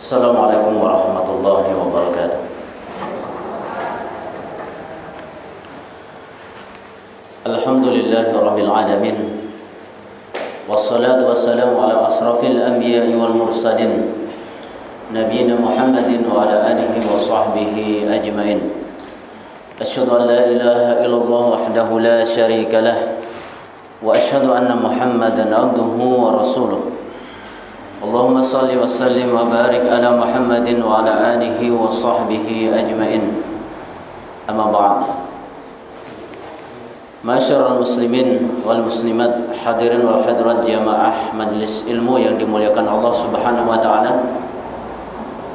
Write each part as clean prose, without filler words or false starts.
Assalamualaikum warahmatullahi wabarakatuh. Alhamdulillahi rabbil alamin. Wassalatu wassalamu ala asrafil anbiya'i wal mursalin Nabiyyina Muhammadin wa ala alihi wa sahbihi ajmain. Asyhadu an la ilaha illallah wahdahu la syarika lah wa asyhadu anna Muhammadan abduhu wa rasuluh. Allahumma salli wa sallim wa barik ala Muhammadin wa ala alihi wa sahbihi ajmain. Amma ba'd. Masyarul muslimin wal muslimat, hadirin wal hadirat jamaah majlis ilmu yang dimuliakan Allah Subhanahu wa taala.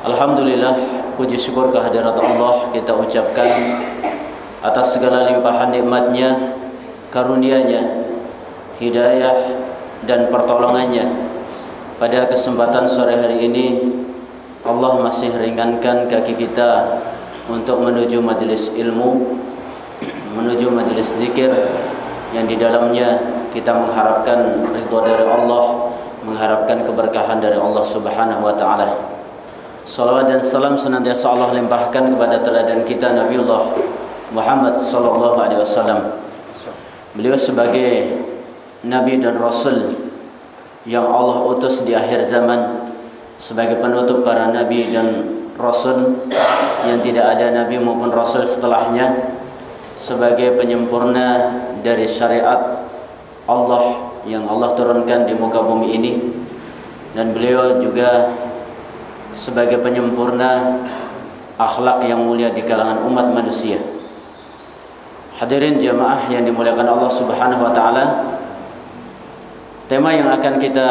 Alhamdulillah, puji syukur kehadirat Allah kita ucapkan atas segala limpahan nikmat-Nya, karunia-Nya, hidayah dan pertolongannya. Pada kesempatan sore hari ini Allah masih ringankan kaki kita untuk menuju majelis ilmu, menuju majelis zikir yang di dalamnya kita mengharapkan ridha dari Allah, mengharapkan keberkahan dari Allah Subhanahu wa taala. Salawat dan salam senantiasa Allah limpahkan kepada teladan kita Nabiullah Muhammad sallallahu alaihi wasallam. Beliau sebagai nabi dan rasul yang Allah utus di akhir zaman, sebagai penutup para nabi dan rasul yang tidak ada nabi maupun rasul setelahnya, sebagai penyempurna dari syariat Allah yang Allah turunkan di muka bumi ini, dan beliau juga sebagai penyempurna akhlak yang mulia di kalangan umat manusia. Hadirin jamaah yang dimuliakan Allah Subhanahu wa taala, tema yang akan kita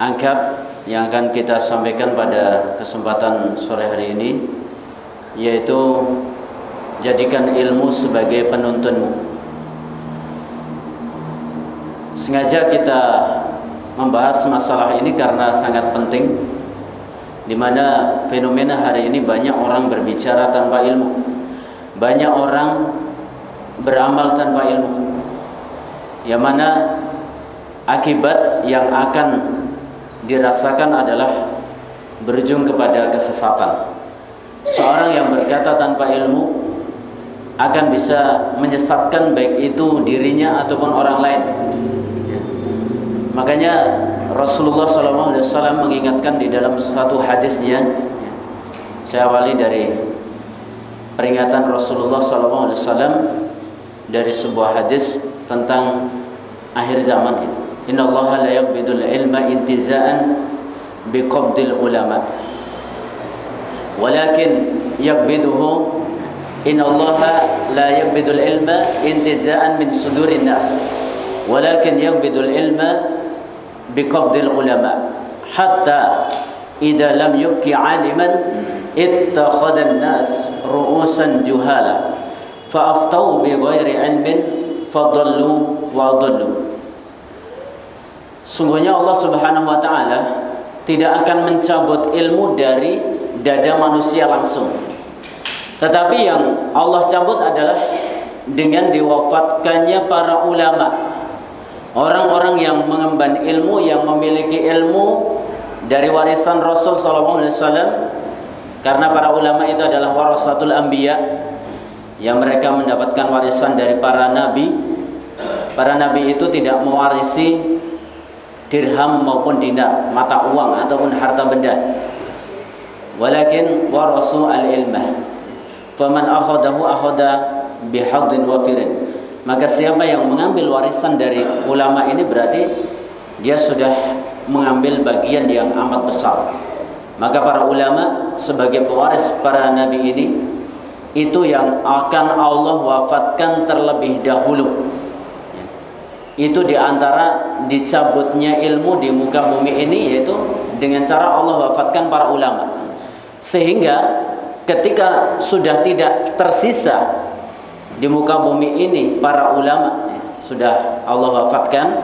angkat, yang akan kita sampaikan pada kesempatan sore hari ini, yaitu jadikan ilmu sebagai penuntunmu. Sengaja kita membahas masalah ini karena sangat penting, di mana fenomena hari ini banyak orang berbicara tanpa ilmu, banyak orang beramal tanpa ilmu, yang mana akibat yang akan dirasakan adalah berujung kepada kesesatan. Seorang yang berkata tanpa ilmu akan bisa menyesatkan baik itu dirinya ataupun orang lain. Makanya Rasulullah SAW mengingatkan di dalam satu hadisnya. Saya awali dari peringatan Rasulullah SAW dari sebuah hadis tentang akhir zaman ini. Inna Allah la yaqbidul ilma intiza'an biqabdil ulama, walakin yaqbiduhu, inna Allah la yaqbidul ilma intiza'an min sudurin nas, walakin yaqbidul ilma biqabdil ulama, hatta idza lam yubqi 'aliman ittakhadha an-nas ru'usan juhala fa aftau bi ghairi 'ilmin fadallu wa adallu. Sungguhnya Allah Subhanahu wa taala tidak akan mencabut ilmu dari dada manusia langsung. Tetapi yang Allah cabut adalah dengan diwafatkannya para ulama, orang-orang yang mengemban ilmu, yang memiliki ilmu dari warisan Rasul sallallahu alaihi wasallam. Karena para ulama itu adalah warasatul anbiya, yang mereka mendapatkan warisan dari para nabi. Para nabi itu tidak mewarisi dirham maupun dinar, mata uang ataupun harta benda, walakin warasu al-ilmah, faman akhadahu akhadha bihadin wafirin. Maka siapa yang mengambil warisan dari ulama ini berarti dia sudah mengambil bagian yang amat besar. Maka para ulama sebagai pewaris para nabi ini, itu yang akan Allah wafatkan terlebih dahulu. Itu diantara dicabutnya ilmu di muka bumi ini, yaitu dengan cara Allah wafatkan para ulama. Sehingga ketika sudah tidak tersisa di muka bumi ini para ulama, sudah Allah wafatkan,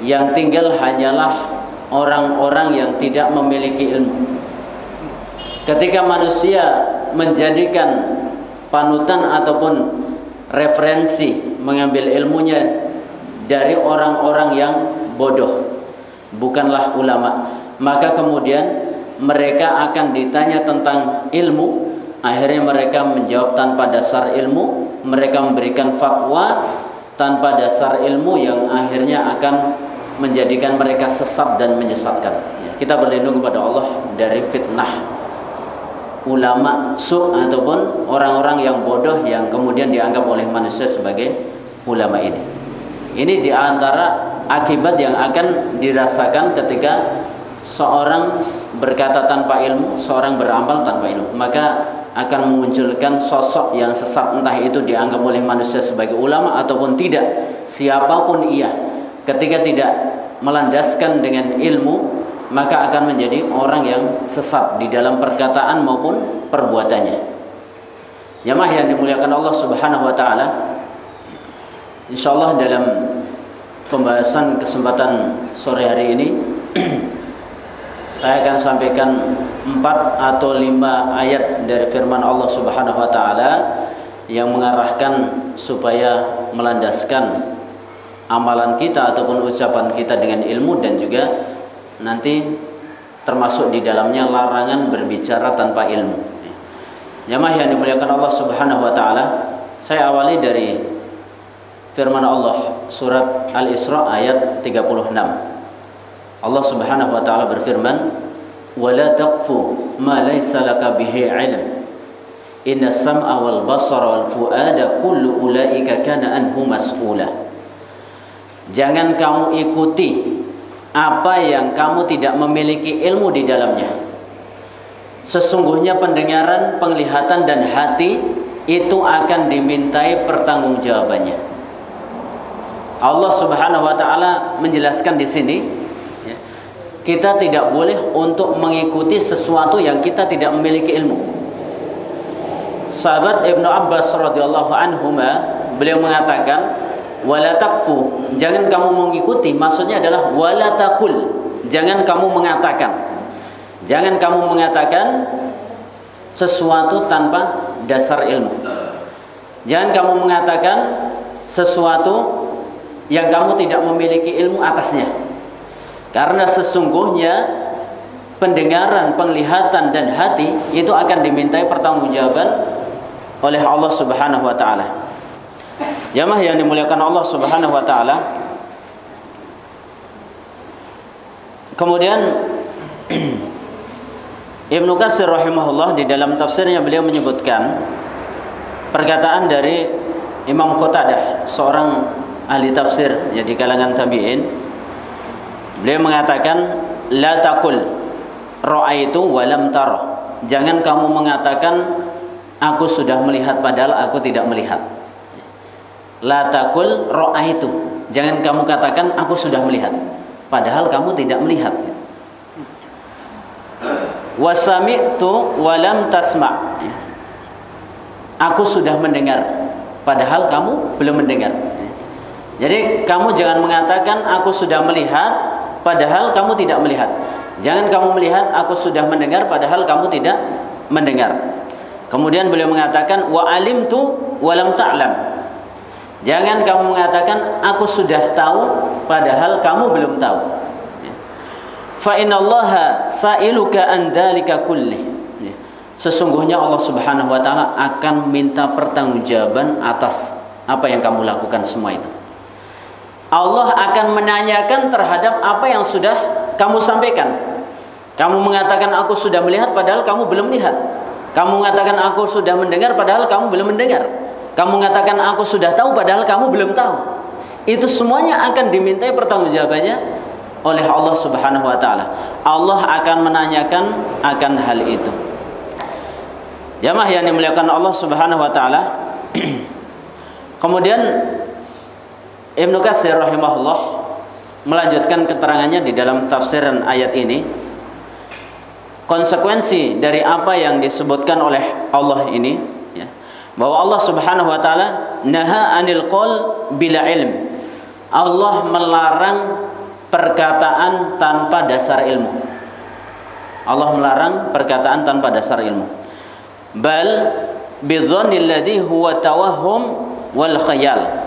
yang tinggal hanyalah orang-orang yang tidak memiliki ilmu. Ketika manusia menjadikan panutan ataupun referensi mengambil ilmunya dari orang-orang yang bodoh, bukanlah ulama, maka kemudian mereka akan ditanya tentang ilmu, akhirnya mereka menjawab tanpa dasar ilmu, mereka memberikan fatwa tanpa dasar ilmu yang akhirnya akan menjadikan mereka sesat dan menyesatkan. Kita berlindung kepada Allah dari fitnah ulama su' ataupun orang-orang yang bodoh yang kemudian dianggap oleh manusia sebagai ulama ini. Ini di antara akibat yang akan dirasakan ketika seorang berkata tanpa ilmu, seorang beramal tanpa ilmu, maka akan memunculkan sosok yang sesat, entah itu dianggap oleh manusia sebagai ulama ataupun tidak. Siapapun ia, ketika tidak melandaskan dengan ilmu, maka akan menjadi orang yang sesat di dalam perkataan maupun perbuatannya. Jamaah yang dimuliakan Allah Subhanahu wa taala, insyaallah dalam pembahasan kesempatan sore hari ini saya akan sampaikan 4 atau 5 ayat dari firman Allah Subhanahu wa taala yang mengarahkan supaya melandaskan amalan kita ataupun ucapan kita dengan ilmu, dan juga nanti termasuk di dalamnya larangan berbicara tanpa ilmu. Jamaah yang dimuliakan Allah Subhanahu wa taala, saya awali dari firman Allah surat Al-Isra ayat 36. Allah Subhanahu wa taala berfirman, "Wala taqfu ma laysa laka bihi 'ilm. Inna sam'a wal basara wal fu'ada kullu ulaika kana anhu mas'ula." Jangan kamu ikuti apa yang kamu tidak memiliki ilmu di dalamnya. Sesungguhnya pendengaran, penglihatan dan hati itu akan dimintai pertanggungjawabannya. Allah Subhanahu wa taala menjelaskan di sini, kita tidak boleh untuk mengikuti sesuatu yang kita tidak memiliki ilmu. Sahabat Ibnu Abbas radhiyallahu anhuma, beliau mengatakan, wala taqfu, jangan kamu mengikuti, maksudnya adalah wala taqul, jangan kamu mengatakan. Jangan kamu mengatakan sesuatu tanpa dasar ilmu. Jangan kamu mengatakan sesuatu yang kamu tidak memiliki ilmu atasnya. Karena sesungguhnya pendengaran, penglihatan dan hati itu akan dimintai pertanggungjawaban oleh Allah Subhanahu wa taala. Jamaah yang dimuliakan Allah Subhanahu wa taala, kemudian Ibnu Katsir rahimahullah di dalam tafsirnya beliau menyebutkan perkataan dari Imam Qatadah, seorang ahli tafsir di kalangan tabi'in. Beliau mengatakan, la taqul ra'aitu wa lam tara. Jangan kamu mengatakan aku sudah melihat padahal aku tidak melihat. La taqul ra'aitu. Jangan kamu katakan aku sudah melihat padahal kamu tidak melihat. Wa sami'tu wa lam tasma'. Aku sudah mendengar padahal kamu belum mendengar. Jadi kamu jangan mengatakan aku sudah melihat padahal kamu tidak melihat. Jangan kamu melihat aku sudah mendengar padahal kamu tidak mendengar. Kemudian beliau mengatakan wa alimtu wa lam ta'lam. Jangan kamu mengatakan aku sudah tahu padahal kamu belum tahu. Fa innallaha sa'iluka an dzalika kulli. Sesungguhnya Allah Subhanahu wa taala akan minta pertanggungjawaban atas apa yang kamu lakukan semua itu. Allah akan menanyakan terhadap apa yang sudah kamu sampaikan. Kamu mengatakan aku sudah melihat padahal kamu belum lihat. Kamu mengatakan aku sudah mendengar padahal kamu belum mendengar. Kamu mengatakan aku sudah tahu padahal kamu belum tahu. Itu semuanya akan dimintai pertanggungjawabannya oleh Allah Subhanahu wa taala. Allah akan menanyakan akan hal itu. Jamaah yang dimuliakan Allah Subhanahu wa taala. Kemudian Ibnu Katsir rahimahullah melanjutkan keterangannya di dalam tafsiran ayat ini. Konsekuensi dari apa yang disebutkan oleh Allah ini, bahwa Allah Subhanahu wa taala naha 'anil qaul bila ilm. Allah melarang perkataan tanpa dasar ilmu. Allah melarang perkataan tanpa dasar ilmu. Bal bidzannil ladzi huwa tawahhum wal khayal.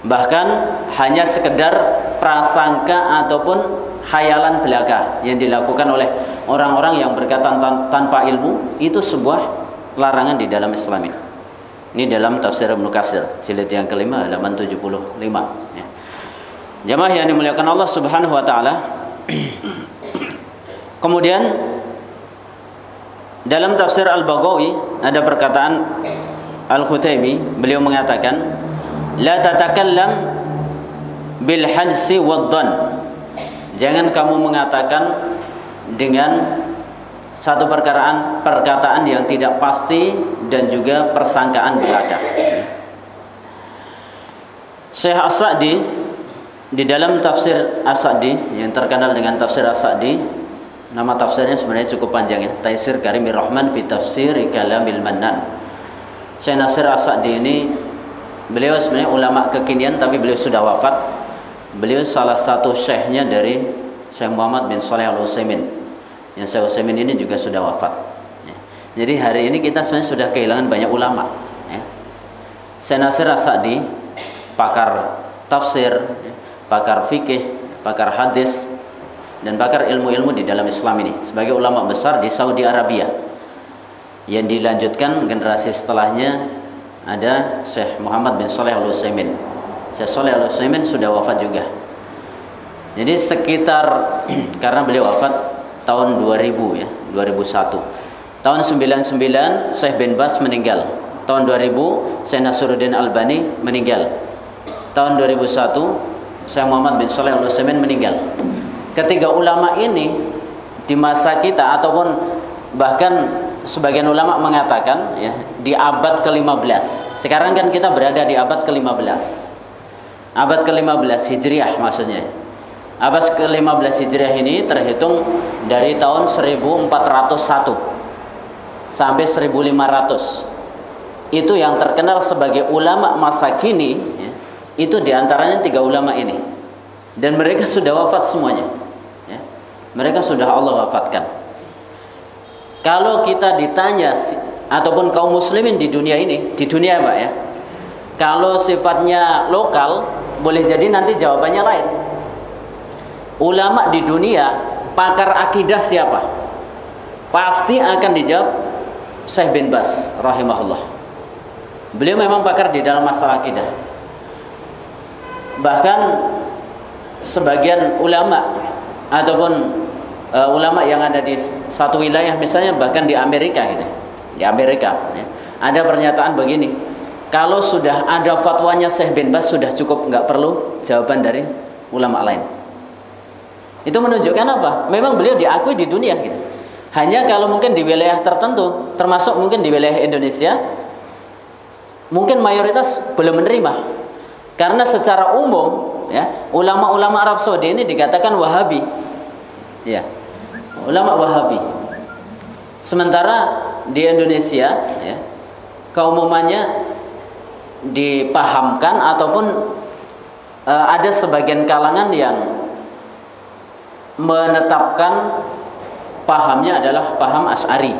Bahkan hanya sekedar prasangka ataupun khayalan belaka yang dilakukan oleh orang-orang yang berkata tanpa ilmu, itu sebuah larangan di dalam Islam ini. Ini dalam tafsir Ibnu Katsir jilid yang kelima halaman 75 ya. Jamaah yang dimuliakan Allah Subhanahu wa taala. Kemudian dalam tafsir Al-Baghawi ada perkataan Al-Qutaimi, beliau mengatakan la tatakallam bil hadsi wad-dhann. Jangan kamu mengatakan dengan satu perkataan yang tidak pasti dan juga persangkaan belaka. Syekh As-Sa'di di dalam tafsir As-Sa'di yang terkenal dengan tafsir As-Sa'di, nama tafsirnya sebenarnya cukup panjang ya, Taisir Karimir Rahman fi Tafsir Kalamil Mannan. Syekh Nasir As-Sa'di ini beliau sebenarnya ulama kekinian, tapi beliau sudah wafat. Beliau salah satu syekhnya dari Syekh Muhammad bin Shalih Al-Utsaimin. Yang Syekh Utsaimin ini juga sudah wafat ya. Jadi hari ini kita sebenarnya sudah kehilangan banyak ulama ya. Syekh Nasir As-Sa'di pakar tafsir ya, pakar fikih, pakar hadis, dan pakar ilmu-ilmu di dalam Islam ini, sebagai ulama besar di Saudi Arabia. Yang dilanjutkan generasi setelahnya ada Syekh Muhammad bin Shalih Al-Utsaimin. Syekh Shalih Al-Utsaimin sudah wafat juga. Jadi sekitar karena beliau wafat tahun 2000 ya, 2001. Tahun 99 Syekh bin Baz meninggal. Tahun 2000 Syekh Nasruddin Albani meninggal. Tahun 2001 Syekh Muhammad bin Shalih Al-Utsaimin meninggal. Ketiga ulama ini di masa kita, ataupun bahkan sebagian ulama mengatakan ya, di abad ke-15. Sekarang kan kita berada di abad ke-15. Abad ke-15 Hijriah maksudnya. Abad ke-15 Hijriah ini terhitung dari tahun 1401 sampai 1500. Itu yang terkenal sebagai ulama masa kini ya, itu diantaranya 3 ulama ini. Dan mereka sudah wafat semuanya ya. Mereka sudah Allah wafatkan. Kalau kita ditanya ataupun kaum muslimin di dunia ini, di dunia Pak ya, kalau sifatnya lokal boleh jadi nanti jawabannya lain. Ulama di dunia, pakar akidah siapa? Pasti akan dijawab Syekh bin Baz rahimahullah. Beliau memang pakar di dalam masalah akidah. Bahkan sebagian ulama ataupun ulama yang ada di satu wilayah, misalnya bahkan di Amerika gitu. Di Amerika ya, ada pernyataan begini, kalau sudah ada fatwanya Syekh bin Baz sudah cukup, nggak perlu jawaban dari ulama lain. Itu menunjukkan apa? Memang beliau diakui di dunia gitu. Hanya kalau mungkin di wilayah tertentu, termasuk mungkin di wilayah Indonesia, mungkin mayoritas belum menerima. Karena secara umum ya, ulama-ulama Arab Saudi ini dikatakan Wahabi. Ya. Ulama Wahabi. Sementara di Indonesia ya, keumumannya dipahamkan ataupun ada sebagian kalangan yang menetapkan pahamnya adalah paham Asy'ari.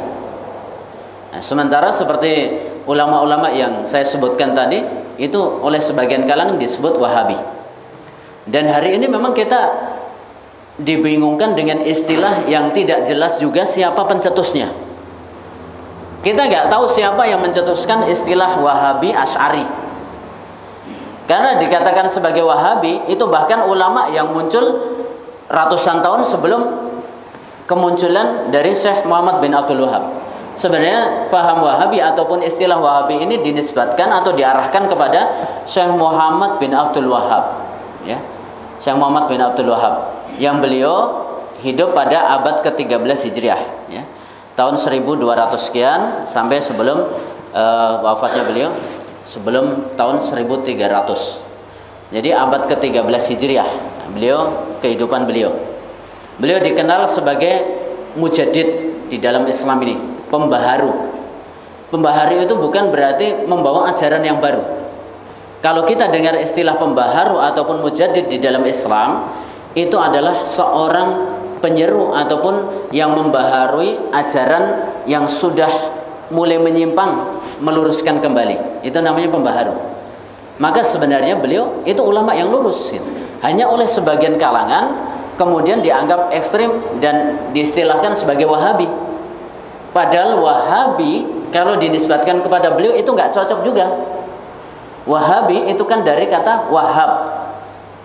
Nah, sementara seperti ulama-ulama yang saya sebutkan tadi, itu oleh sebagian kalangan disebut Wahabi. Dan hari ini memang kita dibingungkan dengan istilah yang tidak jelas juga siapa pencetusnya. Kita nggak tahu siapa yang mencetuskan istilah Wahabi Asy'ari. Karena dikatakan sebagai Wahabi itu bahkan ulama yang muncul ratusan tahun sebelum kemunculan dari Syekh Muhammad bin Abdul Wahab. Sebenarnya paham Wahabi ataupun istilah Wahabi ini dinisbatkan atau diarahkan kepada Syekh Muhammad bin Abdul Wahab ya. Syekh Muhammad bin Abdul Wahab yang beliau hidup pada abad ke-13 Hijriah ya. Tahun 1200 sekian sampai sebelum wafatnya beliau, sebelum tahun 1300. Jadi abad ke-13 Hijriah kehidupan beliau. Beliau dikenal sebagai mujaddid di dalam Islam ini, pembaharu. Pembaharu itu bukan berarti membawa ajaran yang baru. Kalau kita dengar istilah pembaharu ataupun mujaddid di dalam Islam, itu adalah seorang penyeru ataupun yang membaharui ajaran yang sudah mulai menyimpang, meluruskan kembali. Itu namanya pembaharu. Maka sebenarnya beliau itu ulama yang lurus gitu. Hanya oleh sebagian kalangan kemudian dianggap ekstrim dan diistilahkan sebagai Wahabi. Padahal Wahabi kalau dinisbatkan kepada beliau itu nggak cocok juga. Wahabi itu kan dari kata Wahab.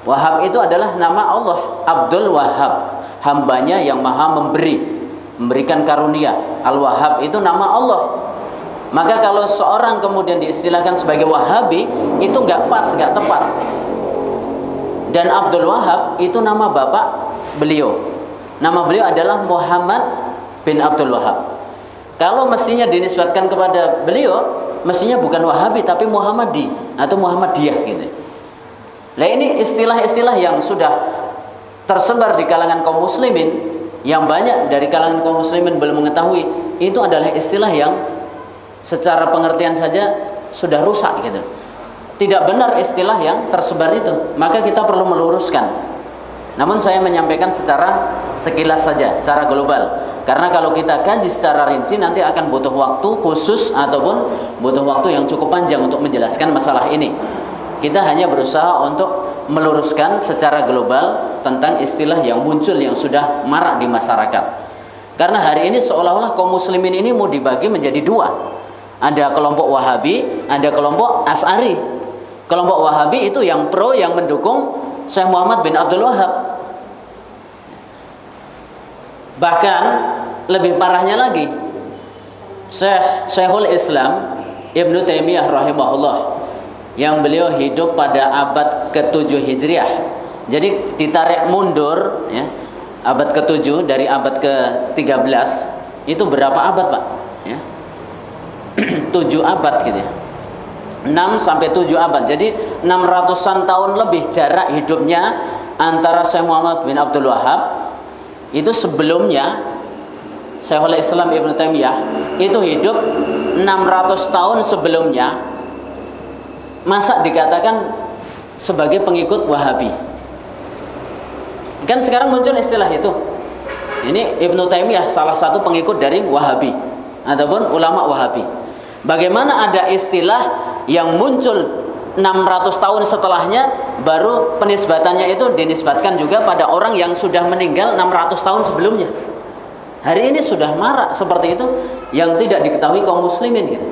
Wahab itu adalah nama Allah, Abdul Wahab, hambanya yang maha memberikan karunia. Al-Wahhab itu nama Allah. Maka kalau seorang kemudian diistilahkan sebagai Wahabi, itu nggak pas, nggak tepat. Dan Abdul Wahhab itu nama bapak beliau. Nama beliau adalah Muhammad bin Abdul Wahhab. Kalau mestinya dinisbatkan kepada beliau, mestinya bukan Wahabi tapi Muhammadi atau Muhammadiyah gitu. Nah, ini istilah-istilah yang sudah tersebar di kalangan kaum muslimin, yang banyak dari kalangan kaum muslimin belum mengetahui. Itu adalah istilah yang secara pengertian saja sudah rusak gitu. Tidak benar istilah yang tersebar itu. Maka kita perlu meluruskan. Namun saya menyampaikan secara sekilas saja, secara global. Karena kalau kita kaji secara rinci nanti akan butuh waktu khusus ataupun butuh waktu yang cukup panjang untuk menjelaskan masalah ini. Kita hanya berusaha untuk meluruskan secara global tentang istilah yang muncul yang sudah marak di masyarakat. Karena hari ini seolah-olah kaum muslimin ini mau dibagi menjadi dua. Ada kelompok Wahabi, ada kelompok Asy'ari. Kelompok Wahabi itu yang pro, yang mendukung Syekh Muhammad bin Abdul Wahhab. Bahkan lebih parahnya lagi, Syekhul Islam Ibnu Taimiyah rahimahullah, yang beliau hidup pada abad ke-7 Hijriah. Jadi ditarik mundur ya, abad ke-7 dari abad ke-13 itu berapa abad, Pak? Ya. 7 abad gitu ya. 6 sampai 7 abad. Jadi 600-an tahun lebih jarak hidupnya antara Syekh Muhammad bin Abdul Wahhab. Itu sebelumnya Syekhul Islam Ibnu Taimiyah itu hidup 600 tahun sebelumnya. Masa dikatakan sebagai pengikut Wahabi? Kan sekarang muncul istilah itu. Ini Ibnu Taimiyah salah satu pengikut dari Wahabi ataupun ulama Wahabi. Bagaimana ada istilah yang muncul 600 tahun setelahnya, baru penisbatannya itu dinisbatkan juga pada orang yang sudah meninggal 600 tahun sebelumnya. Hari ini sudah marak seperti itu yang tidak diketahui kaum muslimin gitu.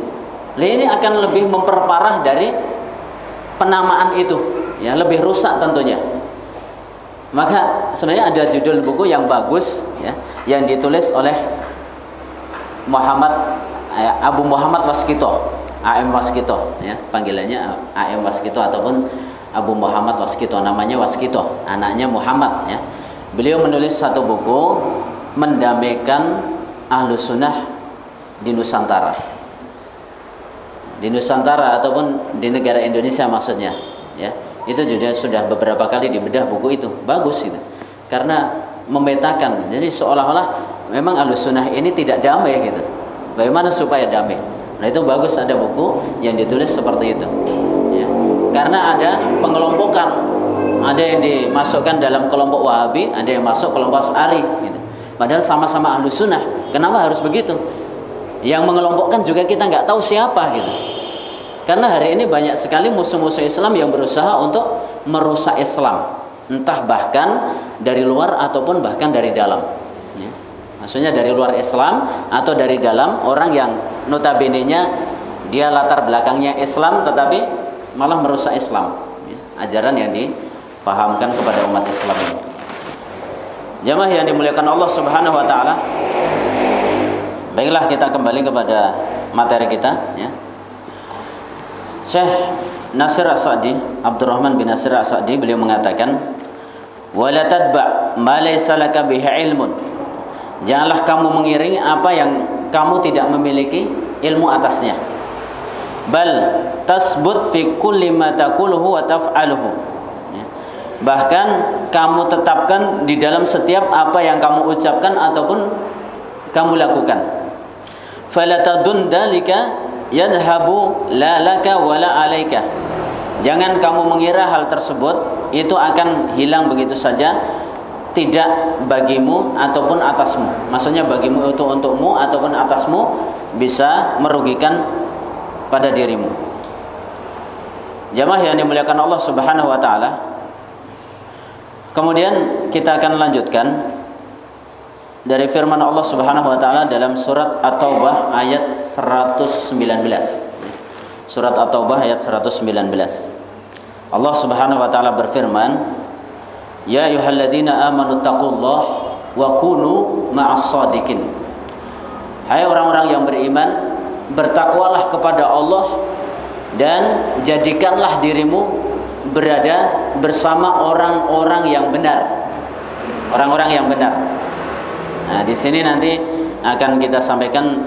Ini akan lebih memperparah dari penamaan itu, ya, lebih rusak tentunya. Maka sebenarnya ada judul buku yang bagus ya, yang ditulis oleh Abu Muhammad Waskito, AM Waskito ya, panggilannya AM Waskito ataupun Abu Muhammad Waskito, namanya Waskito, anaknya Muhammad ya. Beliau menulis satu buku mendamaikan Ahlus Sunnah di Nusantara. Di Nusantara ataupun di negara Indonesia maksudnya ya. Itu juga sudah beberapa kali dibedah buku itu. Bagus itu. Karena memetakan, jadi seolah-olah memang Ahlus Sunnah ini tidak damai gitu. Bagaimana supaya damai? Nah, itu bagus ada buku yang ditulis seperti itu ya. Karena ada pengelompokan, ada yang dimasukkan dalam kelompok Wahabi, ada yang masuk kelompok Asy'ari gitu. Padahal sama-sama Ahlus Sunnah. Kenapa harus begitu? Yang mengelompokkan juga kita nggak tahu siapa gitu. Karena hari ini banyak sekali musuh-musuh Islam yang berusaha untuk merusak Islam, entah bahkan dari luar ataupun bahkan dari dalam ya. Maksudnya dari luar Islam atau dari dalam, orang yang notabene-nya dia latar belakangnya Islam tetapi malah merusak Islam ya. Ajaran yang dipahamkan kepada umat Islam ini. Jamaah yang dimuliakan Allah Subhanahu wa taala. Baiklah, kita kembali kepada materi kita ya. Syekh Nasir As-Sa'di, Abdurrahman bin Nasir As-Sa'di, beliau mengatakan, "Wala tadba' ma laysa laka bihi ilmun." Janganlah kamu mengiringi apa yang kamu tidak memiliki ilmu atasnya. Bal tasbut fi kulli ma taquluhu wa taf'aluhu. Ya. Bahkan kamu tetapkan di dalam setiap apa yang kamu ucapkan ataupun kamu lakukan. Fala tadun dalika yadhhabu la laka wala alaika. Jangan kamu mengira hal tersebut itu akan hilang begitu saja, tidak bagimu ataupun atasmu. Maksudnya bagimu itu untukmu ataupun atasmu, bisa merugikan pada dirimu. Jamaah yang dimuliakan Allah Subhanahu wa taala. Kemudian kita akan lanjutkan dari firman Allah Subhanahu wa taala dalam surat At-Taubah ayat 119. Surat At-Taubah ayat 119. Allah Subhanahu wa taala berfirman, "Ya ayyuhalladzina amanu taqullaha wa kunu ma'as shadiqin." Hai orang-orang yang beriman, bertakwalah kepada Allah dan jadikanlah dirimu berada bersama orang-orang yang benar. Orang-orang yang benar. Nah, di sini nanti akan kita sampaikan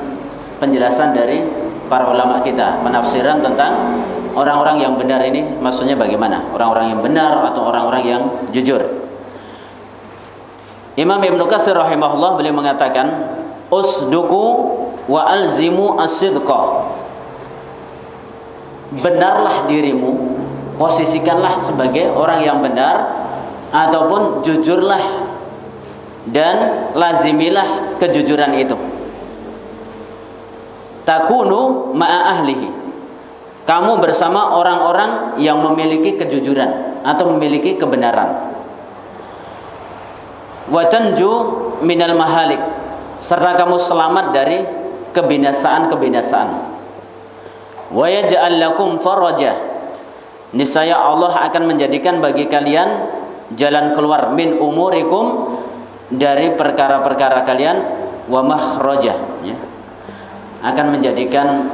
penjelasan dari para ulama kita, penafsiran tentang orang-orang yang benar ini maksudnya bagaimana? Orang-orang yang benar atau orang-orang yang jujur. Imam Ibnu Katsir rahimahullah beliau mengatakan, "Usduqu wa alzimu as-sidqa." Benarlah dirimu, posisikanlah sebagai orang yang benar, ataupun jujurlah dan lazimilah kejujuran itu. Takunu ma'a ahlihi. Kamu bersama orang-orang yang memiliki kejujuran atau memiliki kebenaran. Wa tanju minal mahalik. Serta kamu selamat dari kebinasaan-kebinasaan. Wa yaj'al lakum faraja. Niscaya Allah akan menjadikan bagi kalian jalan keluar min umurikum, dari perkara-perkara kalian, wa makhraja, ya. Akan menjadikan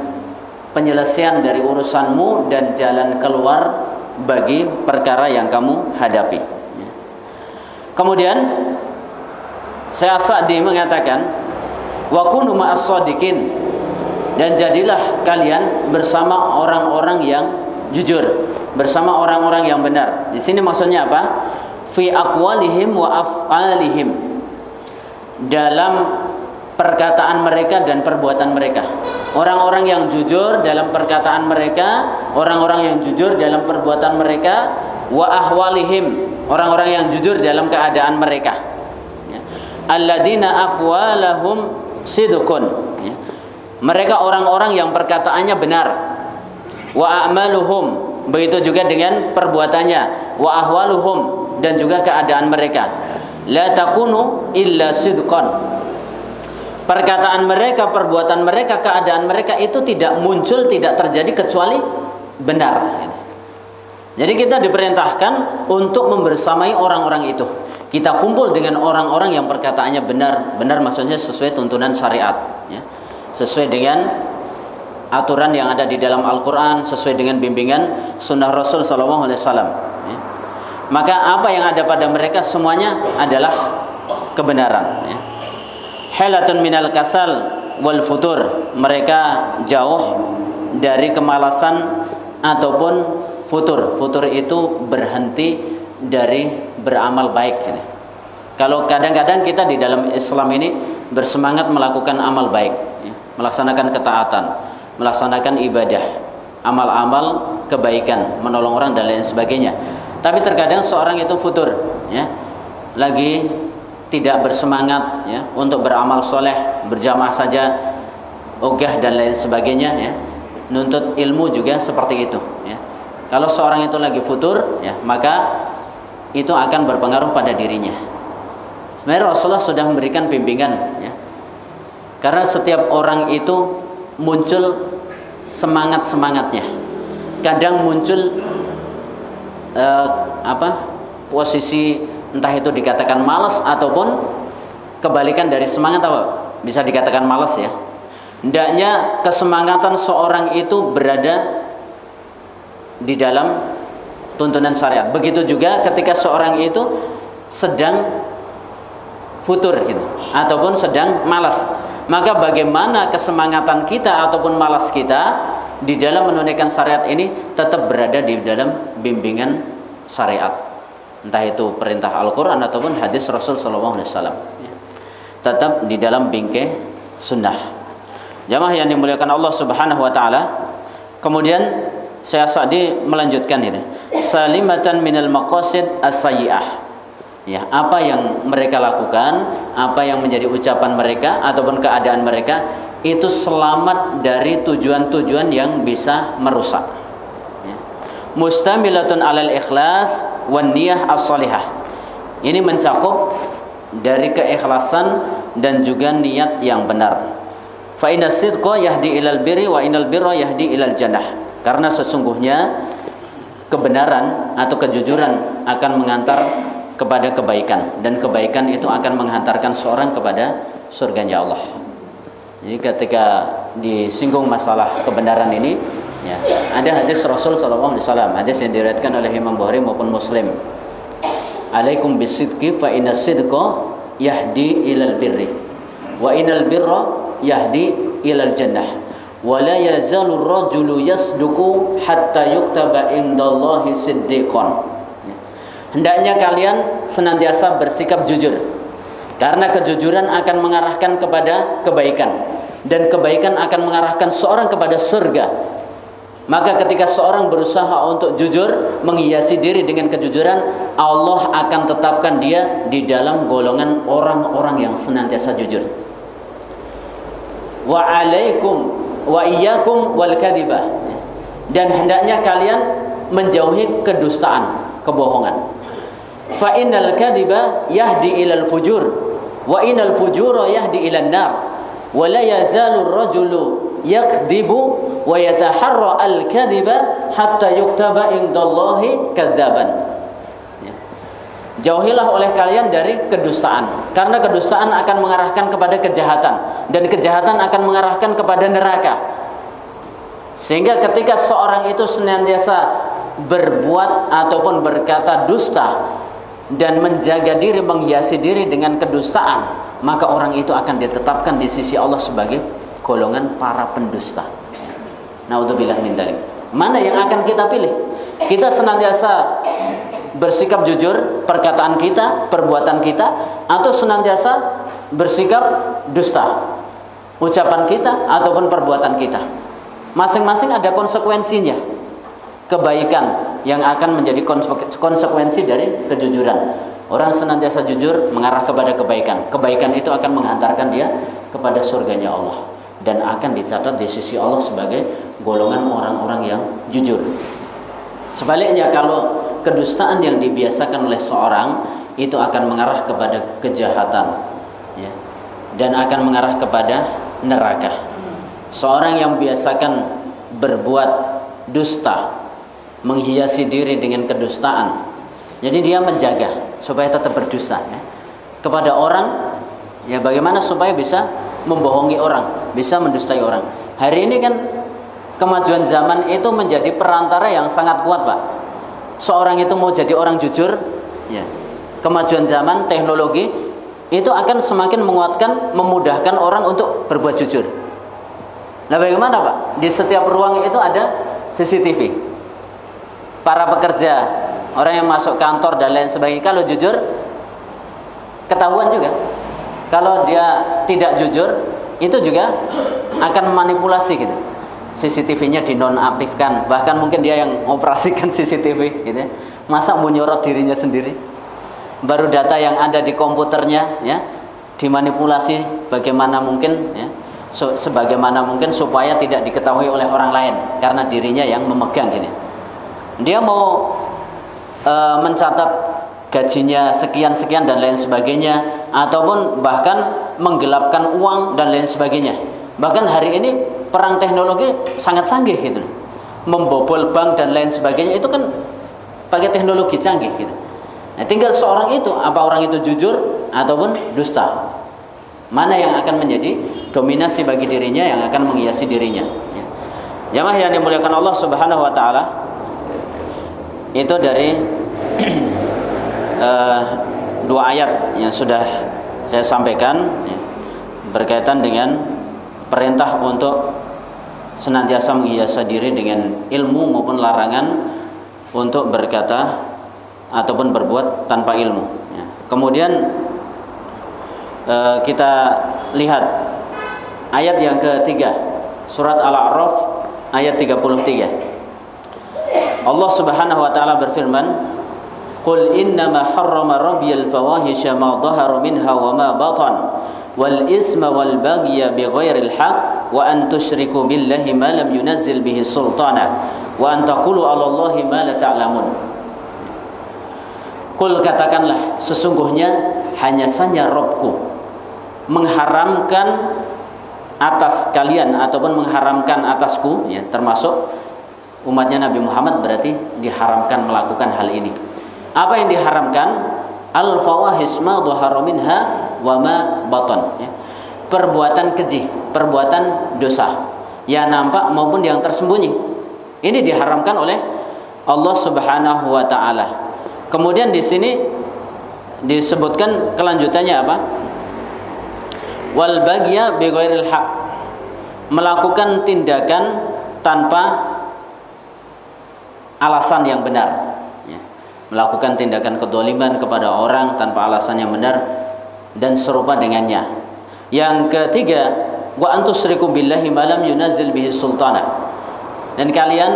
penyelesaian dari urusanmu dan jalan keluar bagi perkara yang kamu hadapi, ya. Kemudian Syekh Sa'di mengatakan, wa kunu ma'as shadiqin, dan jadilah kalian bersama orang-orang yang jujur, bersama orang-orang yang benar. Di sini maksudnya apa? Fi aqwalihim wa af'alihim, dalam perkataan mereka dan perbuatan mereka. Orang-orang yang jujur dalam perkataan mereka, orang-orang yang jujur dalam perbuatan mereka, wa ahwalihim, orang-orang yang jujur dalam keadaan mereka. Ya. Alladzina aqwalahum sidqun. Ya. Mereka orang-orang yang perkataannya benar. Wa a'maluhum, begitu juga dengan perbuatannya. Wa ahwaluhum, dan juga keadaan mereka. La takunu illa sidqan. Perkataan mereka, perbuatan mereka, keadaan mereka itu tidak muncul, tidak terjadi kecuali benar. Jadi kita diperintahkan untuk membersamai orang-orang itu. Kita kumpul dengan orang-orang yang perkataannya benar. Benar maksudnya sesuai tuntunan syariat, ya. Sesuai dengan aturan yang ada di dalam Al-Quran, sesuai dengan bimbingan sunnah Rasul SAW, ya. Maka apa yang ada pada mereka semuanya adalah kebenaran, ya. Halatun minal kasal wal futur, mereka jauh dari kemalasan ataupun futur. Futur itu berhenti dari beramal baik, ya. Kalau kadang-kadang kita di dalam Islam ini bersemangat melakukan amal baik, ya. Melaksanakan ketaatan, melaksanakan ibadah, amal-amal kebaikan, menolong orang dan lain sebagainya. Tapi terkadang seorang itu futur, ya, lagi tidak bersemangat, ya, untuk beramal soleh, berjamaah saja, ogah dan lain sebagainya, ya. Nuntut ilmu juga seperti itu, ya. Kalau seorang itu lagi futur, ya, maka itu akan berpengaruh pada dirinya. Sebenarnya Rasulullah sudah memberikan bimbingan, ya. Karena setiap orang itu muncul semangat-semangatnya. Kadang muncul posisi entah itu dikatakan malas ataupun kebalikan dari semangat, apa? Bisa dikatakan malas, ya. Hendaknya kesemangatan seorang itu berada di dalam tuntunan syariat. Begitu juga ketika seorang itu sedang futur, gitu, ataupun sedang malas. Maka bagaimana kesemangatan kita ataupun malas kita di dalam menunaikan syariat ini tetap berada di dalam bimbingan syariat, entah itu perintah Al-Quran ataupun hadis Rasul SAW, ya. Tetap di dalam bingkai sunnah. Jamaah yang dimuliakan Allah Subhanahu wa taala. Kemudian Syekh Sa'di melanjutkan ini, salimatan minal maqasid as-sayyi'ah. Ya, apa yang mereka lakukan, apa yang menjadi ucapan mereka ataupun keadaan mereka itu selamat dari tujuan-tujuan yang bisa merusak, ya. mustamilatun 'alal ikhlas wan niyah as-shalihah. Ini mencakup dari keikhlasan dan juga niat yang benar. Fa inna sidqa yahdi ilal birri wa innal birra yahdi ilal jannah. Karena sesungguhnya kebenaran atau kejujuran akan mengantar kepada kebaikan, dan kebaikan itu akan menghantarkan seorang kepada surganya Allah. Jadi ketika disinggung masalah kebenaran ini, ya, ada hadis Rasul sallallahu alaihi wasallam, hadis yang diriwayatkan oleh Imam Bukhari maupun Muslim. Alaikum bisidqi fa inna sidqa yahdi ilal birri wa innal birra yahdi ilal jannah wa la yazalu ar-rajulu yasduqu hatta yuktaba indallahi siddiqan. Hendaknya kalian senantiasa bersikap jujur, karena kejujuran akan mengarahkan kepada kebaikan, dan kebaikan akan mengarahkan seorang kepada surga. Maka ketika seorang berusaha untuk jujur, menghiasi diri dengan kejujuran, Allah akan tetapkan dia di dalam golongan orang-orang yang senantiasa jujur. Wa alaikum wa iyyakum wal kadhibah. Dan hendaknya kalian menjauhi kedustaan, kebohongan. Fa innal kadhiba yahdi ilal fujur wa innal fujura yahdi ilan nar wa la yazalu ar-rajulu yakdhibu wa yataharra al-kadhiba hatta yuktaba indallahi kadzaban. Jauhilah oleh kalian dari kedustaan, karena kedustaan akan mengarahkan kepada kejahatan, dan kejahatan akan mengarahkan kepada neraka. Sehingga ketika seorang itu senantiasa berbuat ataupun berkata dusta dan menjaga diri, menghiasi diri dengan kedustaan, maka orang itu akan ditetapkan di sisi Allah sebagai golongan para pendusta. Naudzubillah min dzalik. Mana yang akan kita pilih? Kita senantiasa bersikap jujur, perkataan kita, perbuatan kita, atau senantiasa bersikap dusta, ucapan kita ataupun perbuatan kita. Masing-masing ada konsekuensinya. Kebaikan yang akan menjadi konsekuensi dari kejujuran. Orang senantiasa jujur mengarah kepada kebaikan. Kebaikan itu akan menghantarkan dia kepada surganya Allah, dan akan dicatat di sisi Allah sebagai golongan orang-orang yang jujur. Sebaliknya, kalau kedustaan yang dibiasakan oleh seorang itu akan mengarah kepada kejahatan, ya, dan akan mengarah kepada neraka. Seorang yang biasakan berbuat dusta, menghiasi diri dengan kedustaan, jadi dia menjaga supaya tetap berdusta, ya, kepada orang. Ya, bagaimana supaya bisa membohongi orang, bisa mendustai orang. Hari ini kan kemajuan zaman itu menjadi perantara yang sangat kuat, Pak. Seorang itu mau jadi orang jujur, ya, kemajuan zaman, teknologi itu akan semakin menguatkan, memudahkan orang untuk berbuat jujur. Nah, bagaimana, Pak? Di setiap ruang itu ada CCTV. Para pekerja, orang yang masuk kantor dan lain sebagainya, kalau jujur ketahuan juga. Kalau dia tidak jujur, itu juga akan memanipulasi gitu. CCTV-nya dinonaktifkan, bahkan mungkin dia yang operasikan CCTV gitu ya. Masa mau nyorot dirinya sendiri? Baru data yang ada di komputernya, ya, dimanipulasi bagaimana mungkin, ya, sebagaimana mungkin supaya tidak diketahui oleh orang lain, karena dirinya yang memegang gitu. Dia mau mencatat gajinya sekian-sekian dan lain sebagainya, ataupun bahkan menggelapkan uang dan lain sebagainya. Bahkan hari ini perang teknologi sangat canggih gitu. Membobol bank dan lain sebagainya itu kan pakai teknologi canggih gitu. Nah, tinggal seorang itu, apa orang itu jujur ataupun dusta. Mana yang akan menjadi dominasi bagi dirinya, yang akan menghiasi dirinya, ya. Jamaah yang dimuliakan Allah Subhanahu wa taala, itu dari dua ayat yang sudah saya sampaikan, ya, berkaitan dengan perintah untuk senantiasa menghiasi diri dengan ilmu maupun larangan untuk berkata ataupun berbuat tanpa ilmu, ya. Kemudian kita lihat ayat yang ketiga, surat Al-A'raf ayat 33. Allah Subhanahu wa taala berfirman, "Qul innama harrama rabbiyal fawahisha ma dhahara minha wa ma batan wal isma wal baghya bighairil haqq wa an tusyriku billahi ma lam yunazzil bihi sultana wa an taqulu 'ala Allahi ma la ta'lamun. Qul, katakanlah, sesungguhnya hanya saja Rabbku mengharamkan atas kalian ataupun mengharamkan atasku, ya, termasuk umatnya Nabi Muhammad, berarti diharamkan melakukan hal ini. Apa yang diharamkan? Al-fawahis ma dhahara minha wa ma batan, ya. Perbuatan keji, perbuatan dosa yang nampak maupun yang tersembunyi. Ini diharamkan oleh Allah Subhanahu wa taala. Kemudian di sini disebutkan kelanjutannya apa? Wal bagya bi ghairil haq, melakukan tindakan tanpa alasan yang benar, ya. Melakukan tindakan kedzaliman kepada orang tanpa alasan yang benar dan serupa dengannya. Yang ketiga, wa antusriku billahi ma lam yunazzil bihi sultana, dan kalian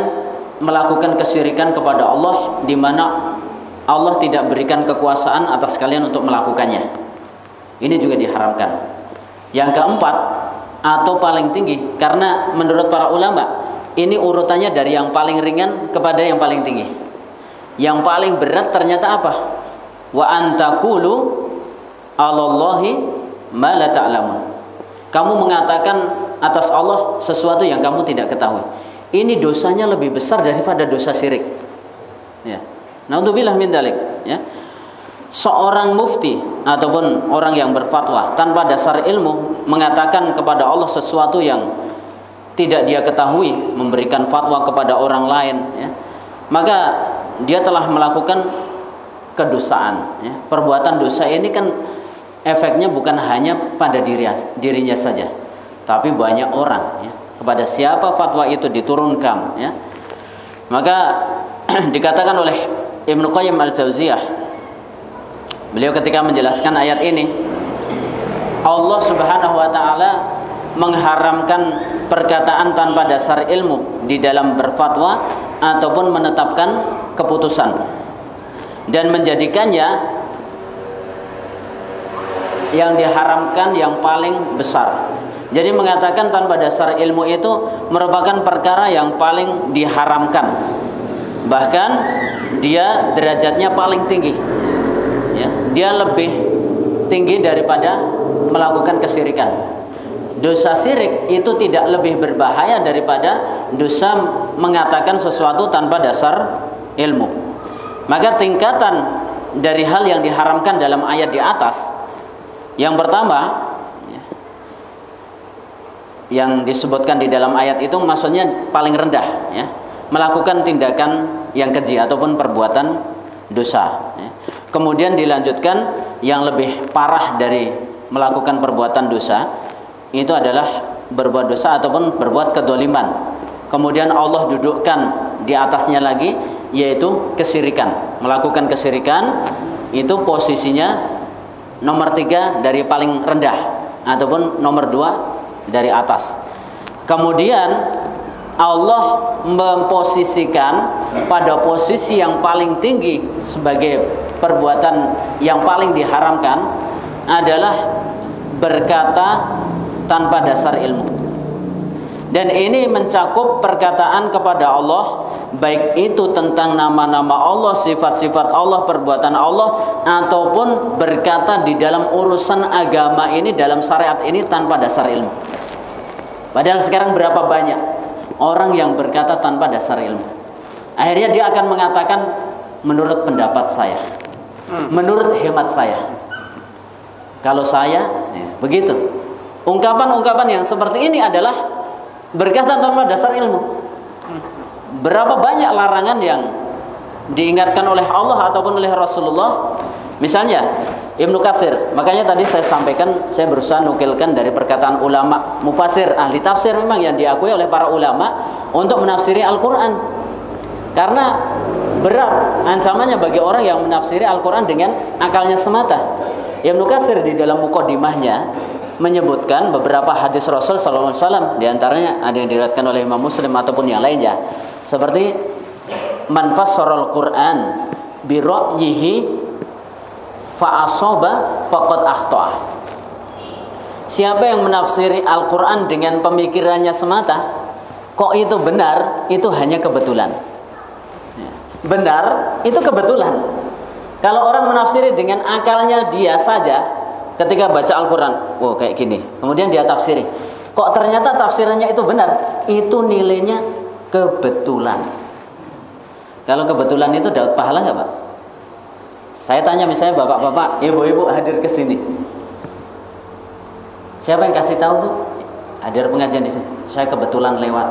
melakukan kesyirikan kepada Allah di mana Allah tidak berikan kekuasaan atas kalian untuk melakukannya. Ini juga diharamkan. Yang keempat, atau paling tinggi, karena menurut para ulama ini urutannya dari yang paling ringan kepada yang paling tinggi. Yang paling berat ternyata apa? Wa antaqulu 'alallahi ma la ta'lamun. Kamu mengatakan atas Allah sesuatu yang kamu tidak ketahui. Ini dosanya lebih besar daripada dosa syirik. Ya. Naudzubillah min dzalik, ya. Seorang mufti ataupun orang yang berfatwa tanpa dasar ilmu mengatakan kepada Allah sesuatu yang tidak dia ketahui, memberikan fatwa kepada orang lain, ya, maka dia telah melakukan kedosaan, ya. Perbuatan dosa ini kan efeknya bukan hanya pada dirinya saja, tapi banyak orang, ya. Kepada siapa fatwa itu diturunkan, ya. Maka dikatakan oleh Ibnu Qayyim al-Jauziyah, beliau ketika menjelaskan ayat ini, Allah Subhanahu wa taala mengharamkan perkataan tanpa dasar ilmu di dalam berfatwa ataupun menetapkan keputusan, dan menjadikannya yang diharamkan yang paling besar. Jadi mengatakan tanpa dasar ilmu itu merupakan perkara yang paling diharamkan, bahkan dia derajatnya paling tinggi, ya. Dia lebih tinggi daripada melakukan kesyirikan. Dosa syirik itu tidak lebih berbahaya daripada dosa mengatakan sesuatu tanpa dasar ilmu. Maka tingkatan dari hal yang diharamkan dalam ayat di atas, yang pertama, ya, yang disebutkan di dalam ayat itu maksudnya paling rendah, ya, melakukan tindakan yang keji ataupun perbuatan dosa, ya. Kemudian dilanjutkan yang lebih parah dari melakukan perbuatan dosa itu adalah berbuat dosa ataupun berbuat kedzaliman. Kemudian Allah dudukkan di atasnya lagi, yaitu kesyirikan. Melakukan kesyirikan itu posisinya nomor 3 dari paling rendah ataupun nomor 2 dari atas. Kemudian Allah memposisikan pada posisi yang paling tinggi sebagai perbuatan yang paling diharamkan adalah berkata tanpa dasar ilmu. Dan ini mencakup perkataan kepada Allah, baik itu tentang nama-nama Allah, sifat-sifat Allah, perbuatan Allah, ataupun berkata di dalam urusan agama ini, dalam syariat ini tanpa dasar ilmu. Padahal sekarang berapa banyak orang yang berkata tanpa dasar ilmu. Akhirnya dia akan mengatakan menurut pendapat saya, menurut hemat saya, kalau saya, ya, begitu. Ungkapan-ungkapan yang seperti ini adalah berkata tanpa dasar ilmu. Berapa banyak larangan yang diingatkan oleh Allah ataupun oleh Rasulullah. Misalnya Ibnu Katsir, makanya tadi saya sampaikan, saya berusaha nukilkan dari perkataan ulama mufasir, ahli tafsir memang yang diakui oleh para ulama untuk menafsiri Al-Quran. Karena berat ancamannya bagi orang yang menafsiri Al-Quran dengan akalnya semata. Ibnu Katsir di dalam muqaddimahnya menyebutkan beberapa hadis Rasul sallallahu alaihi wasallam, di antaranya ada yang diriwayatkan oleh Imam Muslim ataupun yang lainnya, seperti man fassara al-Qur'an bi ra'yihi fa asaba faqad akhta'a. siapa yang menafsiri Al-Quran dengan pemikirannya semata, kok itu benar, itu hanya kebetulan. Benar, itu kebetulan. Kalau orang menafsiri dengan akalnya dia saja, ketika baca Al-Quran, oh kayak gini, kemudian dia tafsiri, kok ternyata tafsirannya itu benar, itu nilainya kebetulan. Kalau kebetulan itu dapat pahala nggak Pak? Saya tanya misalnya bapak-bapak, ibu-ibu hadir ke sini. Siapa yang kasih tahu Bu? Hadir pengajian di sini. Saya kebetulan lewat.